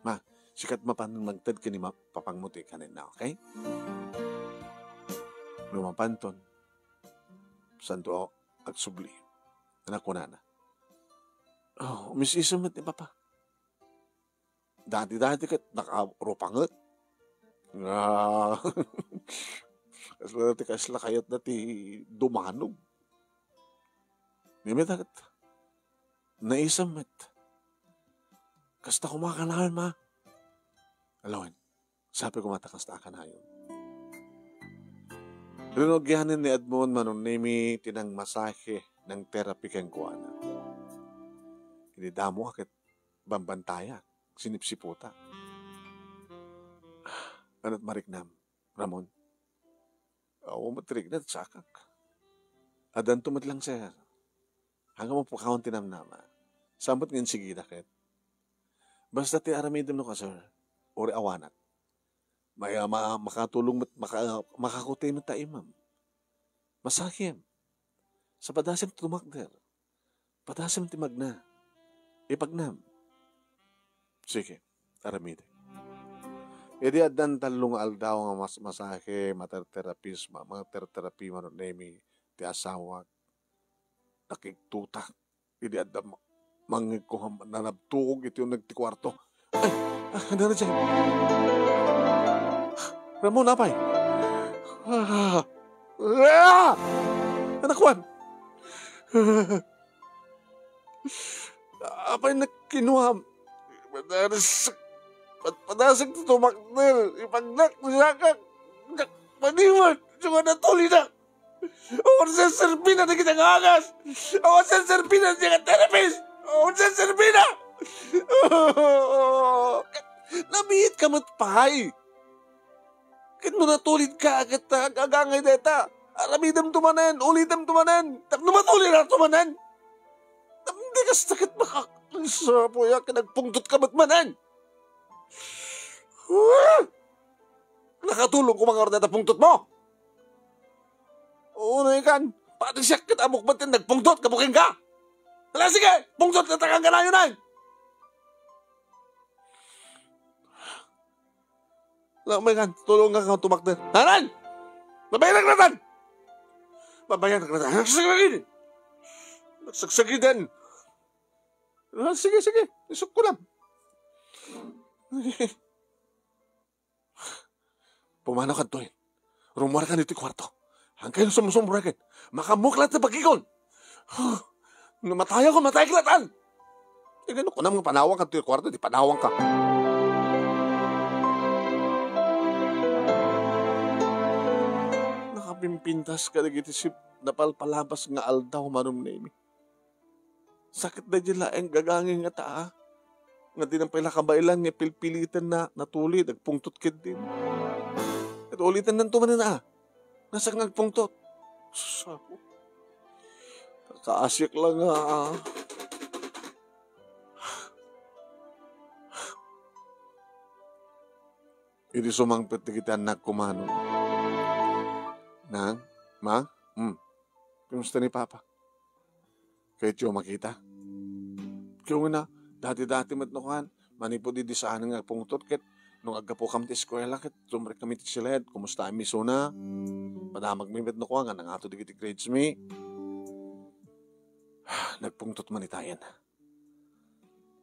ma, sikat mapanan magtad ka ni papangmuti kanin na, okay? Lumapanton. Santo agsubli. Anak ko na. Oh, umisisamat ni papa. Dati-dati kat nakarupangat. Nga. Kasla kayat na ti dumanog. Nimit agad. Naisamat. Kasta kumakanahan, ma. Alawin, sabi ko mata kasta akanayon. Rinogyahanin ni Edmond manon nemi tinang masahe ng therapy kang kuwana. Hindi damo akit bambantaya, sinipsiputa. Ano't mariknam, Ramon? Oo, matrig na sakak. Adan tumat lang siya. Hanggang mo po kaunti nama. Sambot ngayon sige dakit. Basta ti aramidem no ka, sir. Ori awanat. May makatulong makakuti mo ta imam. Masakim. Sa padasim tumakder. Padasim ti magna. Ipagnam. Sige, aramidem. Idi adan talong aldaw nga masahe, materterapis, materterapi manon nemi ti asawak. Nakiktutak. Idi adan mangikuham nanabtuog ito yung nagtikwarto. Ay, ano na dyan? Ramon, apay. Anak Juan. Apay nakinuham. Padasag ito tumaknil. Ipagnak mo siya kang paniwan. Suma natuli na. Awan sa serbina na kitang angas. Awan sa serbina na kitang therapist. Awan sa serbina. Nabihit ka matpahay. Kit mo natulid ka agad agangay deta. Aramidam tumanan. Ulidam tumanan. Tapno matulid na tumanan. Hindi ka sakit makakisa po ya. Kinagpungtot ka matmanan. Nakatulong ko mga ordeta pungtot mo. Oo na ikan. Pati siya kita mukbatin nagpungtot. Kabuking ka. Hala sige. Pungtot na takang ka na yun ay. Lamay kan. Tulong ka kang tumaktin. Hanan! Babayan ang ratan! Babayan ang ratan. Nagsagagin! Nagsagsagidan! Sige, sige. Isok ko lang. Pumanaw ka doon. Rumar ka nito kwarto. Hanggang sumusumbrakin. Makamuklat na pagkikon. Namatay ako, matay klatan. Tignan ko na mga panawang ka nito kwarto. Di panawang ka. Nakapimpintas ka na gitisip. Napalpalabas nga aldaw manom na imi. Sakit na dyan laeng gagangin nga taa. Nga di nang pala kabailan nga pilpilitan na natuli. Nagpungtot kid din. At ulitan ng tumanin na. Nasa nagpungtot. Sako. Kaasik lang nga. Hindi sumangpit na kita anak kumano. Nang? Ma? Kumusta ni Papa? Kahit yung makita. Kaya nga na, dati-dati matnukan, manipo di saan nga pungtot ket nung aggapo kam ti eskwela ket sumrek kami ti silid, kumusta mi suna? Padamag mi matnukan nga nangato di kiti grades mi. Nagpungtot man itayan.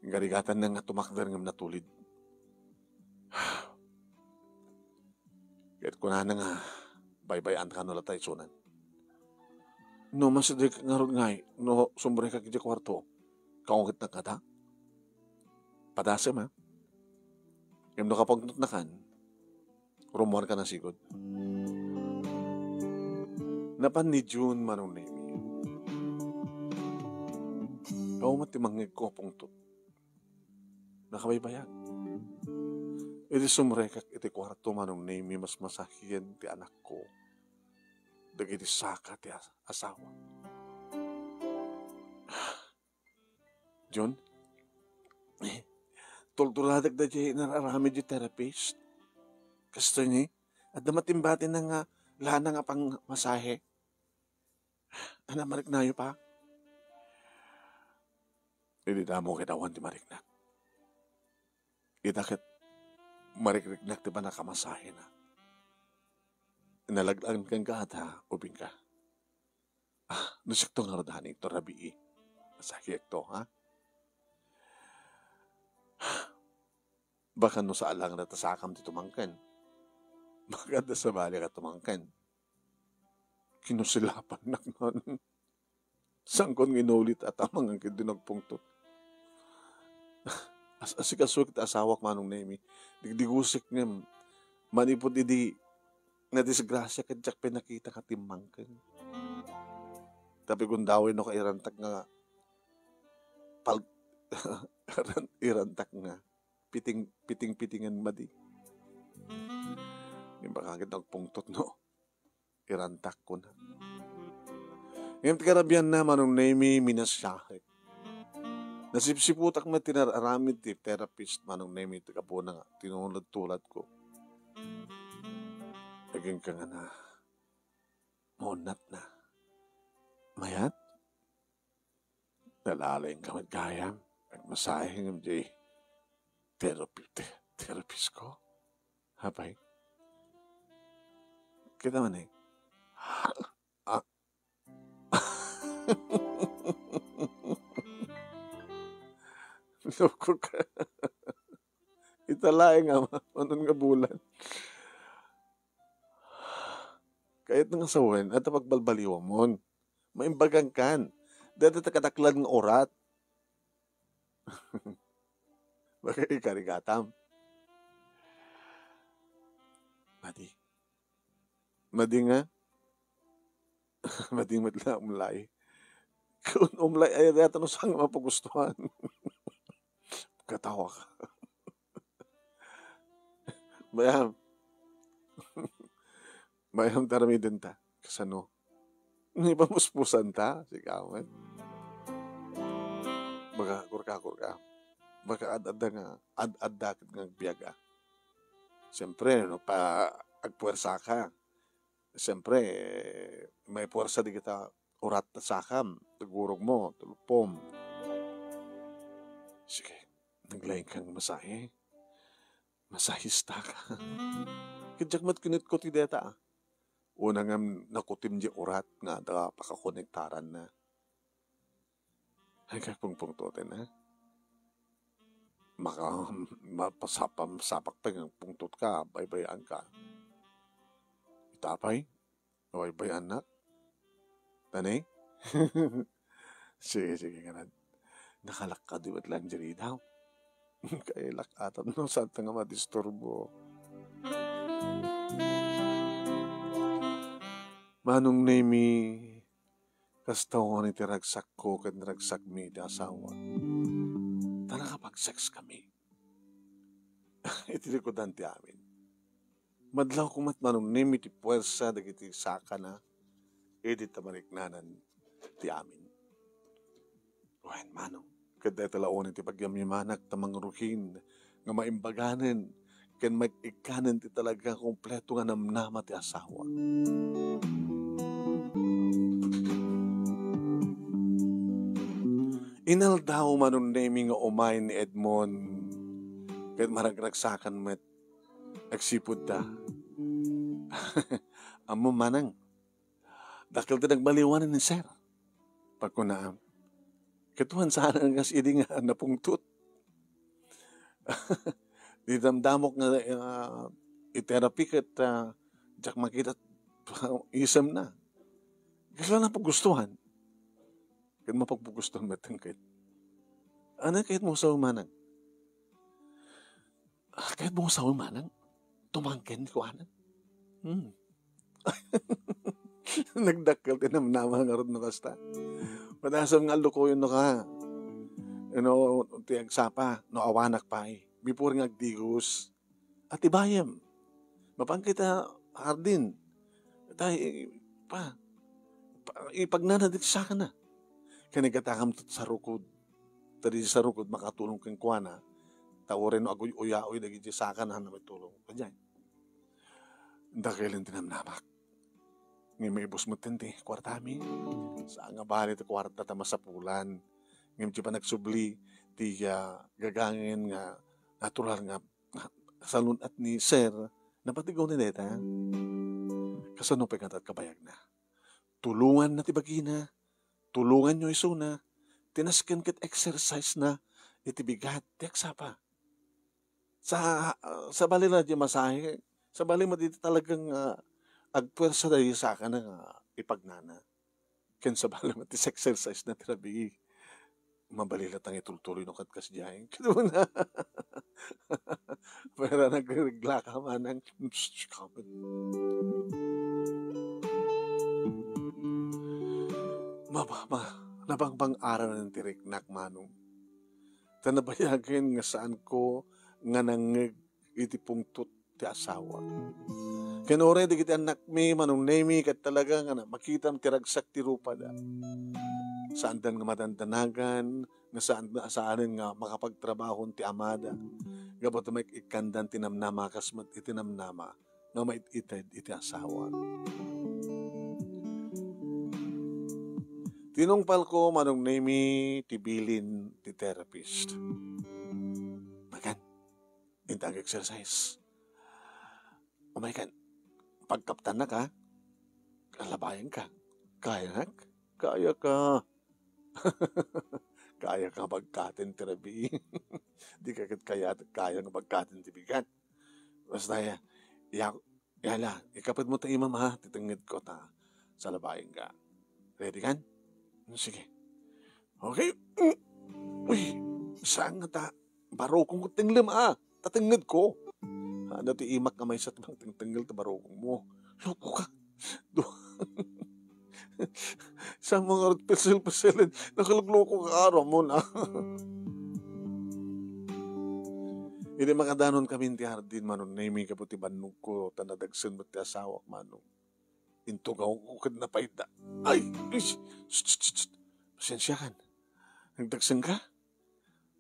Garigatan na nga tumakder ngam natulid. Kahit ko na nga baybayan ka no latay sunan. No, masadik nga ron ngay, no, sumbre ka kiti kwarto, kaungkit na kata. Padasem, ha? Yung nakapagtut na kan, rumuhan ka na sigod. Napan ni June manong nemi. Kau matimangig ko pungtut. Nakabaybayan. Iti sumrekak iti kwarto manong nemi mas masahiyan ti anak ko. Dagiti saka ti asawa. John, tultuladag da di nararami di therapist. Kasto ni, at damatimbatin na nga lana nga pang masahe. Ana mariknayo pa? Hindi na mo kitawan di mariknak. Itakit mariknak di ba nakamasahe na? Nalaglaan kang kata, ubing ka. Nasakto nga rodahan ito, rabii. Masahe ito, ha? Baka no sa alang na tasakam ti tumangkan. Baka da sa bali ka tumangkan. Kinusilapan na nun. Sangkon ginulit at amang ang kinunagpungtot. Asikasuk ti asawak manong nemi. Digdigusik niya. Manipod idi na disgrasya kadyak pinakita ka timangkan. Tapi kung dawin no ka irantak nga irantak nga piting-pitingan madi. Yung bakagit nagpungtot no. Irantak ko na. Ngayon karabihan na manong nemi minasyahe. Nasipsiputak man tinararamid ti therapist manong nemi ti kapuna nga tinulad-tulad ko. Aging ka nga na monat na. Mayat? Nalalaing ka magkayam. Nagmasahing ang di therapist ko. Hapay? Kita man eh. Loko ka. Italaing nga manon nga bulan. Kahit nga sawen, at pagbalbaliwa mo, maimbagang kan. Dito takadaklad ng orat. Baka ikarigatam. Madi nga. Mading madla umlay. Kung umlay ay dito no saan mapagustuhan. Katawa ka. Bayam tarami din ta. Kasano? Hindi ba muspusan ta? Sigawan. Baga kurka. Baka ad-adda nga. Ad-adda nga biyaga. Siyempre, no, pa agpuwersa ka. Siyempre, may puwersa di kita urat na sakam. Tagurog mo, tulupom. Sige, naglaing kang masahe. Masahista ka. Kadyak mat kinit ko ti deta. Una nga nakutim di urat nga da pakakonektaran na. Ay kakpungpungtotin ha. Sapak pa ng pungtot ka, baybayan ka. Itapay, baybayan na. Tanay? Sige, ganun. Nakalak ka diwat lang diri daw. Kaya lakatan no, saan nga madisturbo. Manong nemi, kastawa ni tiragsak ko, kad niragsak mi di asawa. Nakapag-sex kami. Itilikodan ti amin. Madlaw kumat manong nemi ti puwersa dagiti saka na edi tamariknanan ti amin. Wen manong kada talaon ti pagyamyamanak tamang ruhin nga maimbaganen ken mag-ikanen ti talaga kompleto nga namnama ti asawa. Inaldaw manong nemi nga umay ni Edmond kahit maragragsakan met agsipod ta. Amo manang dakil ti nagbaliwanan ni Sir pagkunaam katuhan sana nga sidi nga napungtut. Di damdamok nga i-therapy kat jak makita isam na. Kasi lang napagustuhan. Kahit mapagpugustuhan matangkit. Ano kahit mo sa umanang? Kahit mo sa umanan, tumangkin ko anan. Nagdakkel tinamnama nga ron no kasta. Padasam nga lukoyon no ka. Tiyag sapa, no awanak pa eh. Before nga agdigos. At ibayam. Mapangkita hardin. Tay, ipagnanadik sa ka na. Kanigatakam sa rukod. Tadi sa rukod, makatulong kang kuwana. Tawarin no agoy uyaoy, dagi sa ka na may tulong. Kanyan. Dakilin tinamnamak. Ngayon may ibos mo tinti, kwartami. Saan nga balit kwarta tama sa pulan. Ngayon pa nagsubli, ti gagangin nga natural nga salun at ni Sir, napatigaw ni Deta. Kasano pa at kabayag na. Tulungan na tibagina, tulungan nyo iso na, tinaskan kit exercise na, itibigat, tiyaksapa. Sa bali na di masahe, sa bali mo dito talagang agpwersa dahil sa akin na ipagnana. Ken sa bali mo tis exercise na tirabi, mabalilat ang itultuloy no katkas diyang. Kaya na. Pero nagregla ka man ng nabangbang araw ng tiriknak manong. Tanabayagin nga saan ko nga nangig iti pungtot ti asawa. Kanore di kita anak mi manong nemi kat talaga nga na makitam tiragsak ti rupa da. Saan dan nga matantanagan, nga saan nga makapagtrabahon ti amada. Gabot may ikandan tinamnama kasmat itinamnama nga maititid iti asawa. Tinungpal ko manong nemi tibilin ti therapist. Makan, intang exercise. Umaykan, pagkaptan na ka, kalabayan ka. Kaya na? Kaya ka. Kaya ka magkatin tirabi. Di ka kaya nga magkatin tibigan. Basta yala, ikapit mo tayo mama, titangid ko ta sa labayan ka. Ready kan? Sige. Okay. Uy, saan nga ta? Baro kong tinglim tatangid ko. Ano ti imak nga may sa tabang tingtingil ta baro kong mo. Loko ka. Sa mga pesil-pesilin, nakalugloko ka araw mo na. Hindi makadanon kami ti hardin manon, naimi ka po ti bannog ko, tanadagsan mo ti asawak manong. Intugaw ko kad napayda. Ay! Pasensya kan. Nagdagsan ka?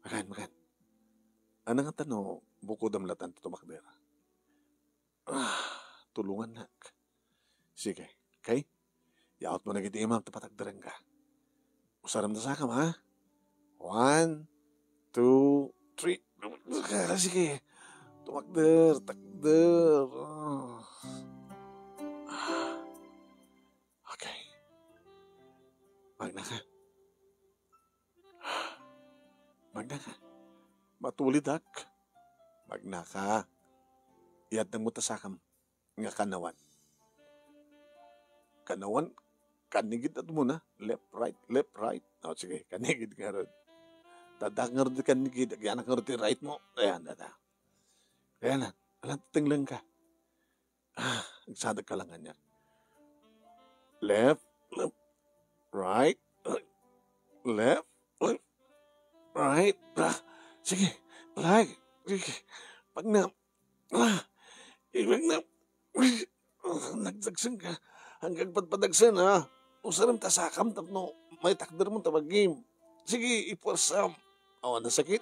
Makan. Ano nga tanong, buko damlatan ti tumakdera. Tulungan nak. Sige, okay? Yaot mo na giti imam, tapatagdaran ka. Usaram na sa kam, ha? 1, 2, 3. Sige. Takder. Okay. Magna ka. Matulid ak. Magna ka. Iyad ng mutasakam nga kanawan. Kanigid at muna. Left, right. O, sige, kanigid ka rin. Tadangar di kanigid. Agyanak nga rin right mo. Ayan, dada. Kaya na, alam, tinglang ka. Nagsadag ka lang ganyan. Left, right, left, right. Sige, sige. Pag na, nagdagsan ka. Hanggang padpadagsan, ha? Usaram tasakam, tapno, may takder mo tabagim. Sige, ipursam. Awan na sakit.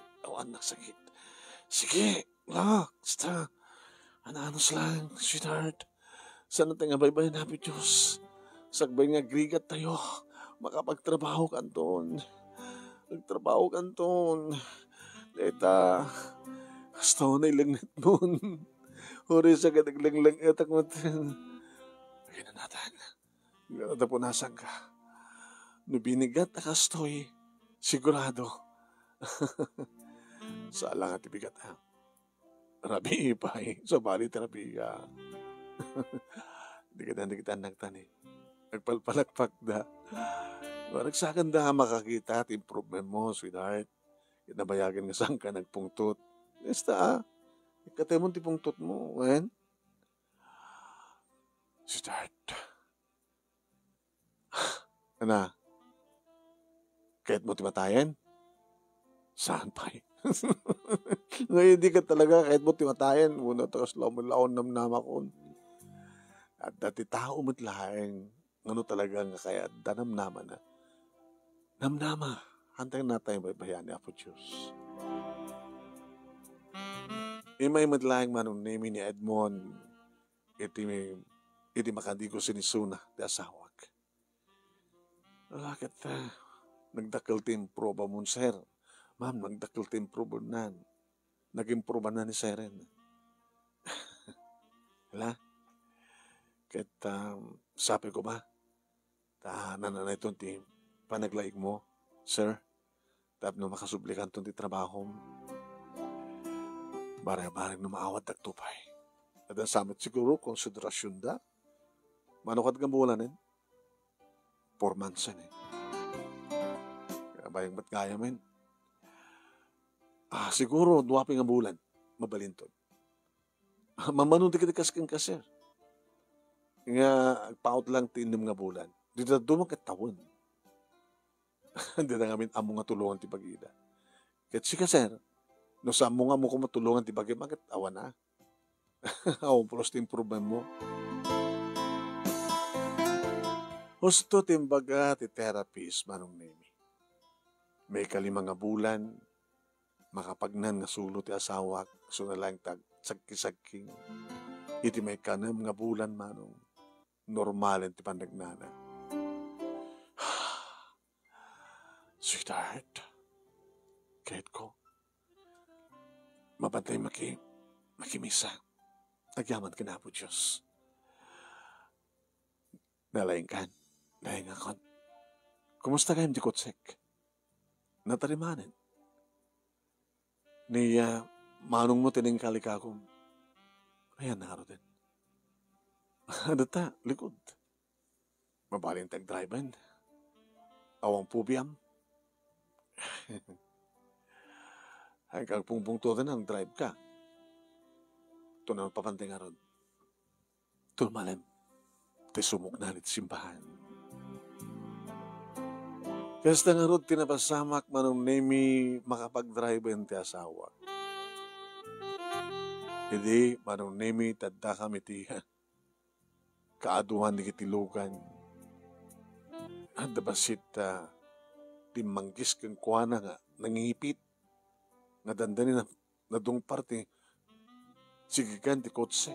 Sige, basta. Ananos lang, sweetheart. Sana tayo nga baybay namin, Diyos. Sagbay nga grigat tayo. Makapagtrabaho kanton. Nagtrabaho kanton. Leta, gusto na ilangit nun. Huri sa kadaglang etak mo. Bagay na natin. Ganata po nasang ka. Nubinigat na kastoy. Sigurado. Sala nga tibigat ha. Rabi ipay. Sa bali terapi ka. Di kita nagtani. Nagpalpalakpak da. Nagsakan da makakita at improvement mo, sweetheart. Kinabayagan nga saan ka nagpungtot. Basta Ikatemon ti pungtot mo, ngayon. Start. Ana, kahit mo timatayan? Saan pa eh? Ngayon di ka talaga kahit mo timatayan. Muna takas laon namnama ko. At dati tao mo't laeng. Ano talaga nga kaya danamnama na. Namnama. Hantay na tayo baybayan ni Apo Diyos. Imay madlaeng manong name ni Edmond. Iti makadigo sinisuna ti asawak. Bakit nagdakil ti improba mo, sir? Ma'am, nagdakil ti improba na. Nag-improba na ni Seren. Hala? Kahit sabi ko ba, nananay ito ti panaglaig mo, sir? Tapos no makasublikan ito ti trabaho mo. Barang-barang na maawat nagtupay. At ang samit siguro, konsiderasyon da. Manukad kang bulan 4 months eh. Kaya bayang ba't kaya men? Siguro, duwaping ang bulan. Mabalintod. Mamanunti kita kasking kaser. Nga, agpaot lang tinim nga bulan. Di na dumang katawon. Hindi na ngamin amo nga tulungan ti bagida. Kahit si kaser, no sa amo nga mo kung matulungan ti bagida, bakit awan na? Awan pulos ti improvement mo. Husto timbaga ti therapist manong nemi. May kalima nga bulan, makapagnan nga sulo ti asawak, so na lang sagki-sagking. Iti may kanam nga bulan manong, normalen ti pandagnana. Sweetheart, kahit ko, mapantay makimisa. Agyaman ka na po, Diyos. Nalaing kan. Dahil nga kon, kumusta kayo di kotsek? Natarimanin. Ni manong mo tiningkali ka akong, ayan naro din. Ano ta, likod. Mabaling tag-drive-in. Awang pubiam. Hanggang pungpungto din ang drive ka. Ito na papantay nga ron. Tulmalem. Tisumok na lit simbahan. Kasta nga ron tinapasamak manong nemi makapag-drive in ti asawa. Hindi manong nemi tadda kami ti kaaduhan di kitilugan. At dabasit timanggis kang kuwana nga nangingipit. Nga dandani na dung parte sigigan ti kotse.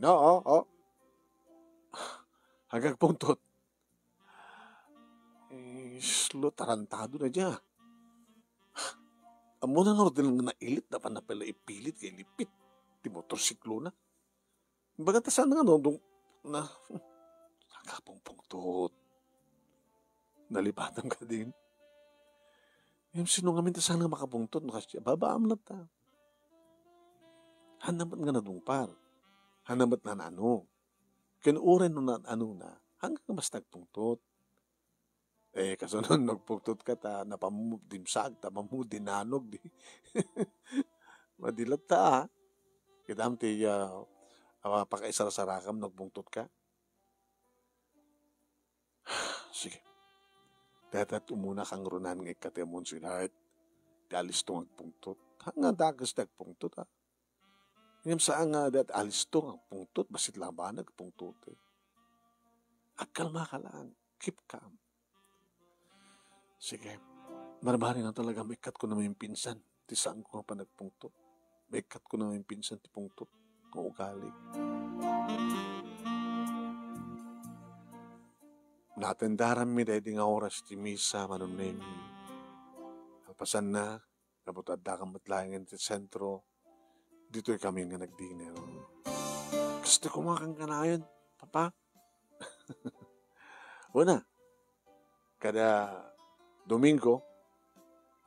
No. Hanggang puntot. Slow tarantado na dya. Amo na nga rin nailit na panapala ipilit kay lipit. Ti motorsiklo na. Baga ta sana nga no, na hanggang puntot. Nalibatan ka din. Yung sinungamin ta sana makapungtot. Babaam na ta. Hanamat nga nadungpar. Hanamat na ano. Kinuuren no na ano na. Hanggang mas nagpungtot. Kasunod nagpungtot ka ta. Napamudimsag ta. Mamudinanog di. Madilat ta Kitam ti pakaisar-sarakam nagpungtot ka. Sige. Datat umuna kang runan ng ikatemon sweetheart. Di alis to nagpungtot. Hanggang dagas nagpungtot Ngayon saan nga dat alis to nagpungtot. Basit lang ba nagpungtot Agkalma ka lang. Keep calm. Sige. Marabari na talaga may kat ko na may pinsan. Ti saan ko pa nagpungtot. May kat ko na may pinsan ti pungtot. Kung ugali. Natendaran mi dahil nga oras ti misa manunin. Alpasan na. Kabutad da kang matlangin ti sentro. Dito'y kami nga nagdiner. Gusto kumakang kanayon, papa. Una, kada Domingo,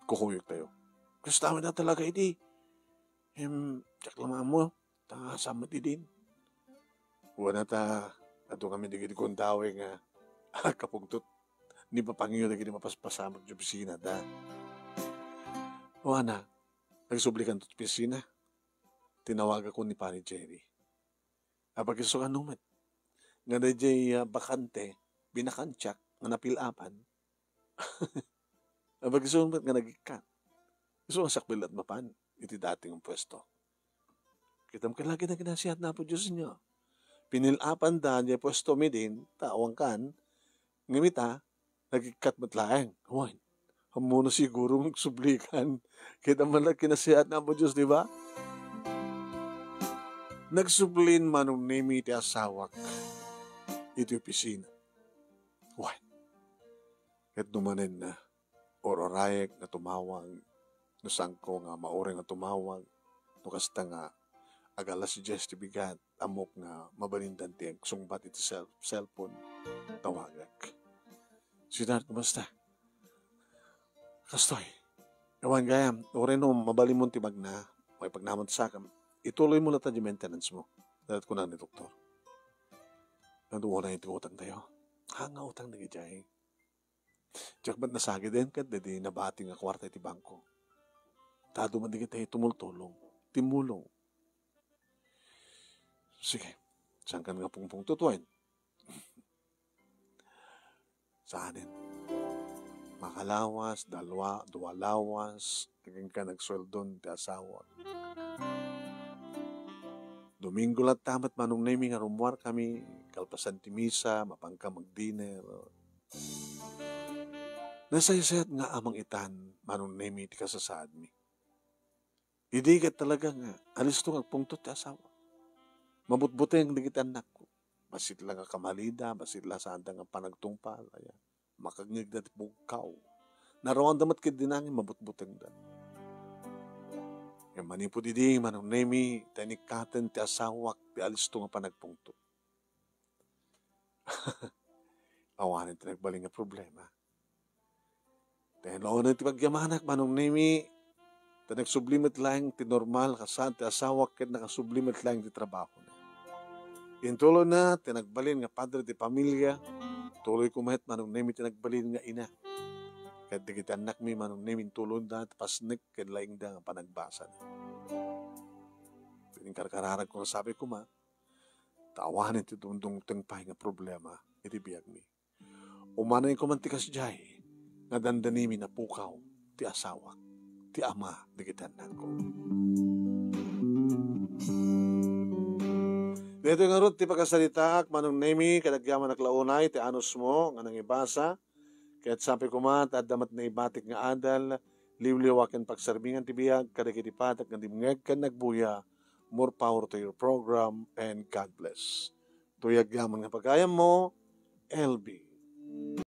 kukuyog tayo. Gusto namin na talaga iti. Tsak lamaan mo, sama ti din. Una ato kami digit kong tawag nga, kapugtot, ni papangyo na gini mapaspasamag di opisina ta. Una, Nagsublikan to pisina. Tinawag ako ni Pari Jerry. Apag iso ka numat. Nga na jay bakante, binakantsak, nga napilapan. Apag iso numat nga nagikat. Iso nga sakbil at mapan. Iti dating ang pwesto. Kitam ka lagi na kinasihat na po Diyos niyo. Pinilapan da niya pwesto mi din, tawang kan, ngimita, nagikat matlaeng. Huwain, hamuno siguro sublikan. Kita man lang kinasihat na po Diyos, di ba? Nagsublin manong nimi ti asawak. Ito yung pisina. Huwain, kat dumanin na, ororayek na tumawag, nusangko nga maureng nga tumawag, nukasta nga, agala si Jess ti bigat, amok nga mabalindan ti sungbat iti cellphone, tawagak. Sinar, kumusta? Kastoy, ewan gayam, orin no, mabalimon ti magna, may pagnaman sa sakam, ituloy mo lata di maintenance mo. Dalat ko na ni doktor. Nanduwa na iti utang tayo. Nga utang nagijay. Diyak ba't nasagi din kat, di nabati nga kwarta iti bangko. Tado man di kita tumultulong, timulong. Sige, saan ka nga pungpung tutuin? Saanin? Makalawas, duwalawas, naging ka nagsweldon ti asawa. Domingo lang tamat manong nami nga rumuar kami, kalpasan ti misa, mapangka mag-dinner. Nasayasayat nga amang itan, manong nami ti kasasad mi. Idigat talaga nga, alis to nga pungtot ti asawa. Mabutbuti ang digit anak ko. Basit lang ang kamalida, basit lang saan nga panagtungpal. Ayan. Makagnig na ti bugkaw. Narawan damat kid dinangin, mabutbuteng da. Yung manipod idi, manong nemi, tanikaten ti asawak, ti alis to nga panagpungtot. Awanin ti nagbaling nga problema. Tenloon na ti pagyamanak, manong nemi, ta nagsublimat lang ti normal, kasaan ti asawak, ket nakasublimat lang ti trabaho na. Intuloy na, tinagbalin nga padre ti pamilya, tuloy kumahet manong nemi tinagbalin nga ina. Kahit di kita anak mi manong nemi tulod na, pasnik, kahit laing da nga panagbasa na. Piningkarkararag ko na sabi ko ma, tawanin ti dundong tengpay nga problema, iti biyag mi. Umanay ko man ti kasjay, nga dandanimi na pukaw, ti asawak, ti ama, di kita anak ko. Dito nga ron, ti pagkasalitaak, manong nemi, kadagyaman naklaunay, ti anos mo, nga nang ibasa, kaya't sabi ko ma, tadamat na ibatik nga adal, liwliwakin pagsarbingan ti biyag, kadagitipatak nga dimngeg kan nagbuya, more power to your program, and God bless. Tuyag yaman nga pagkayam mo, LB.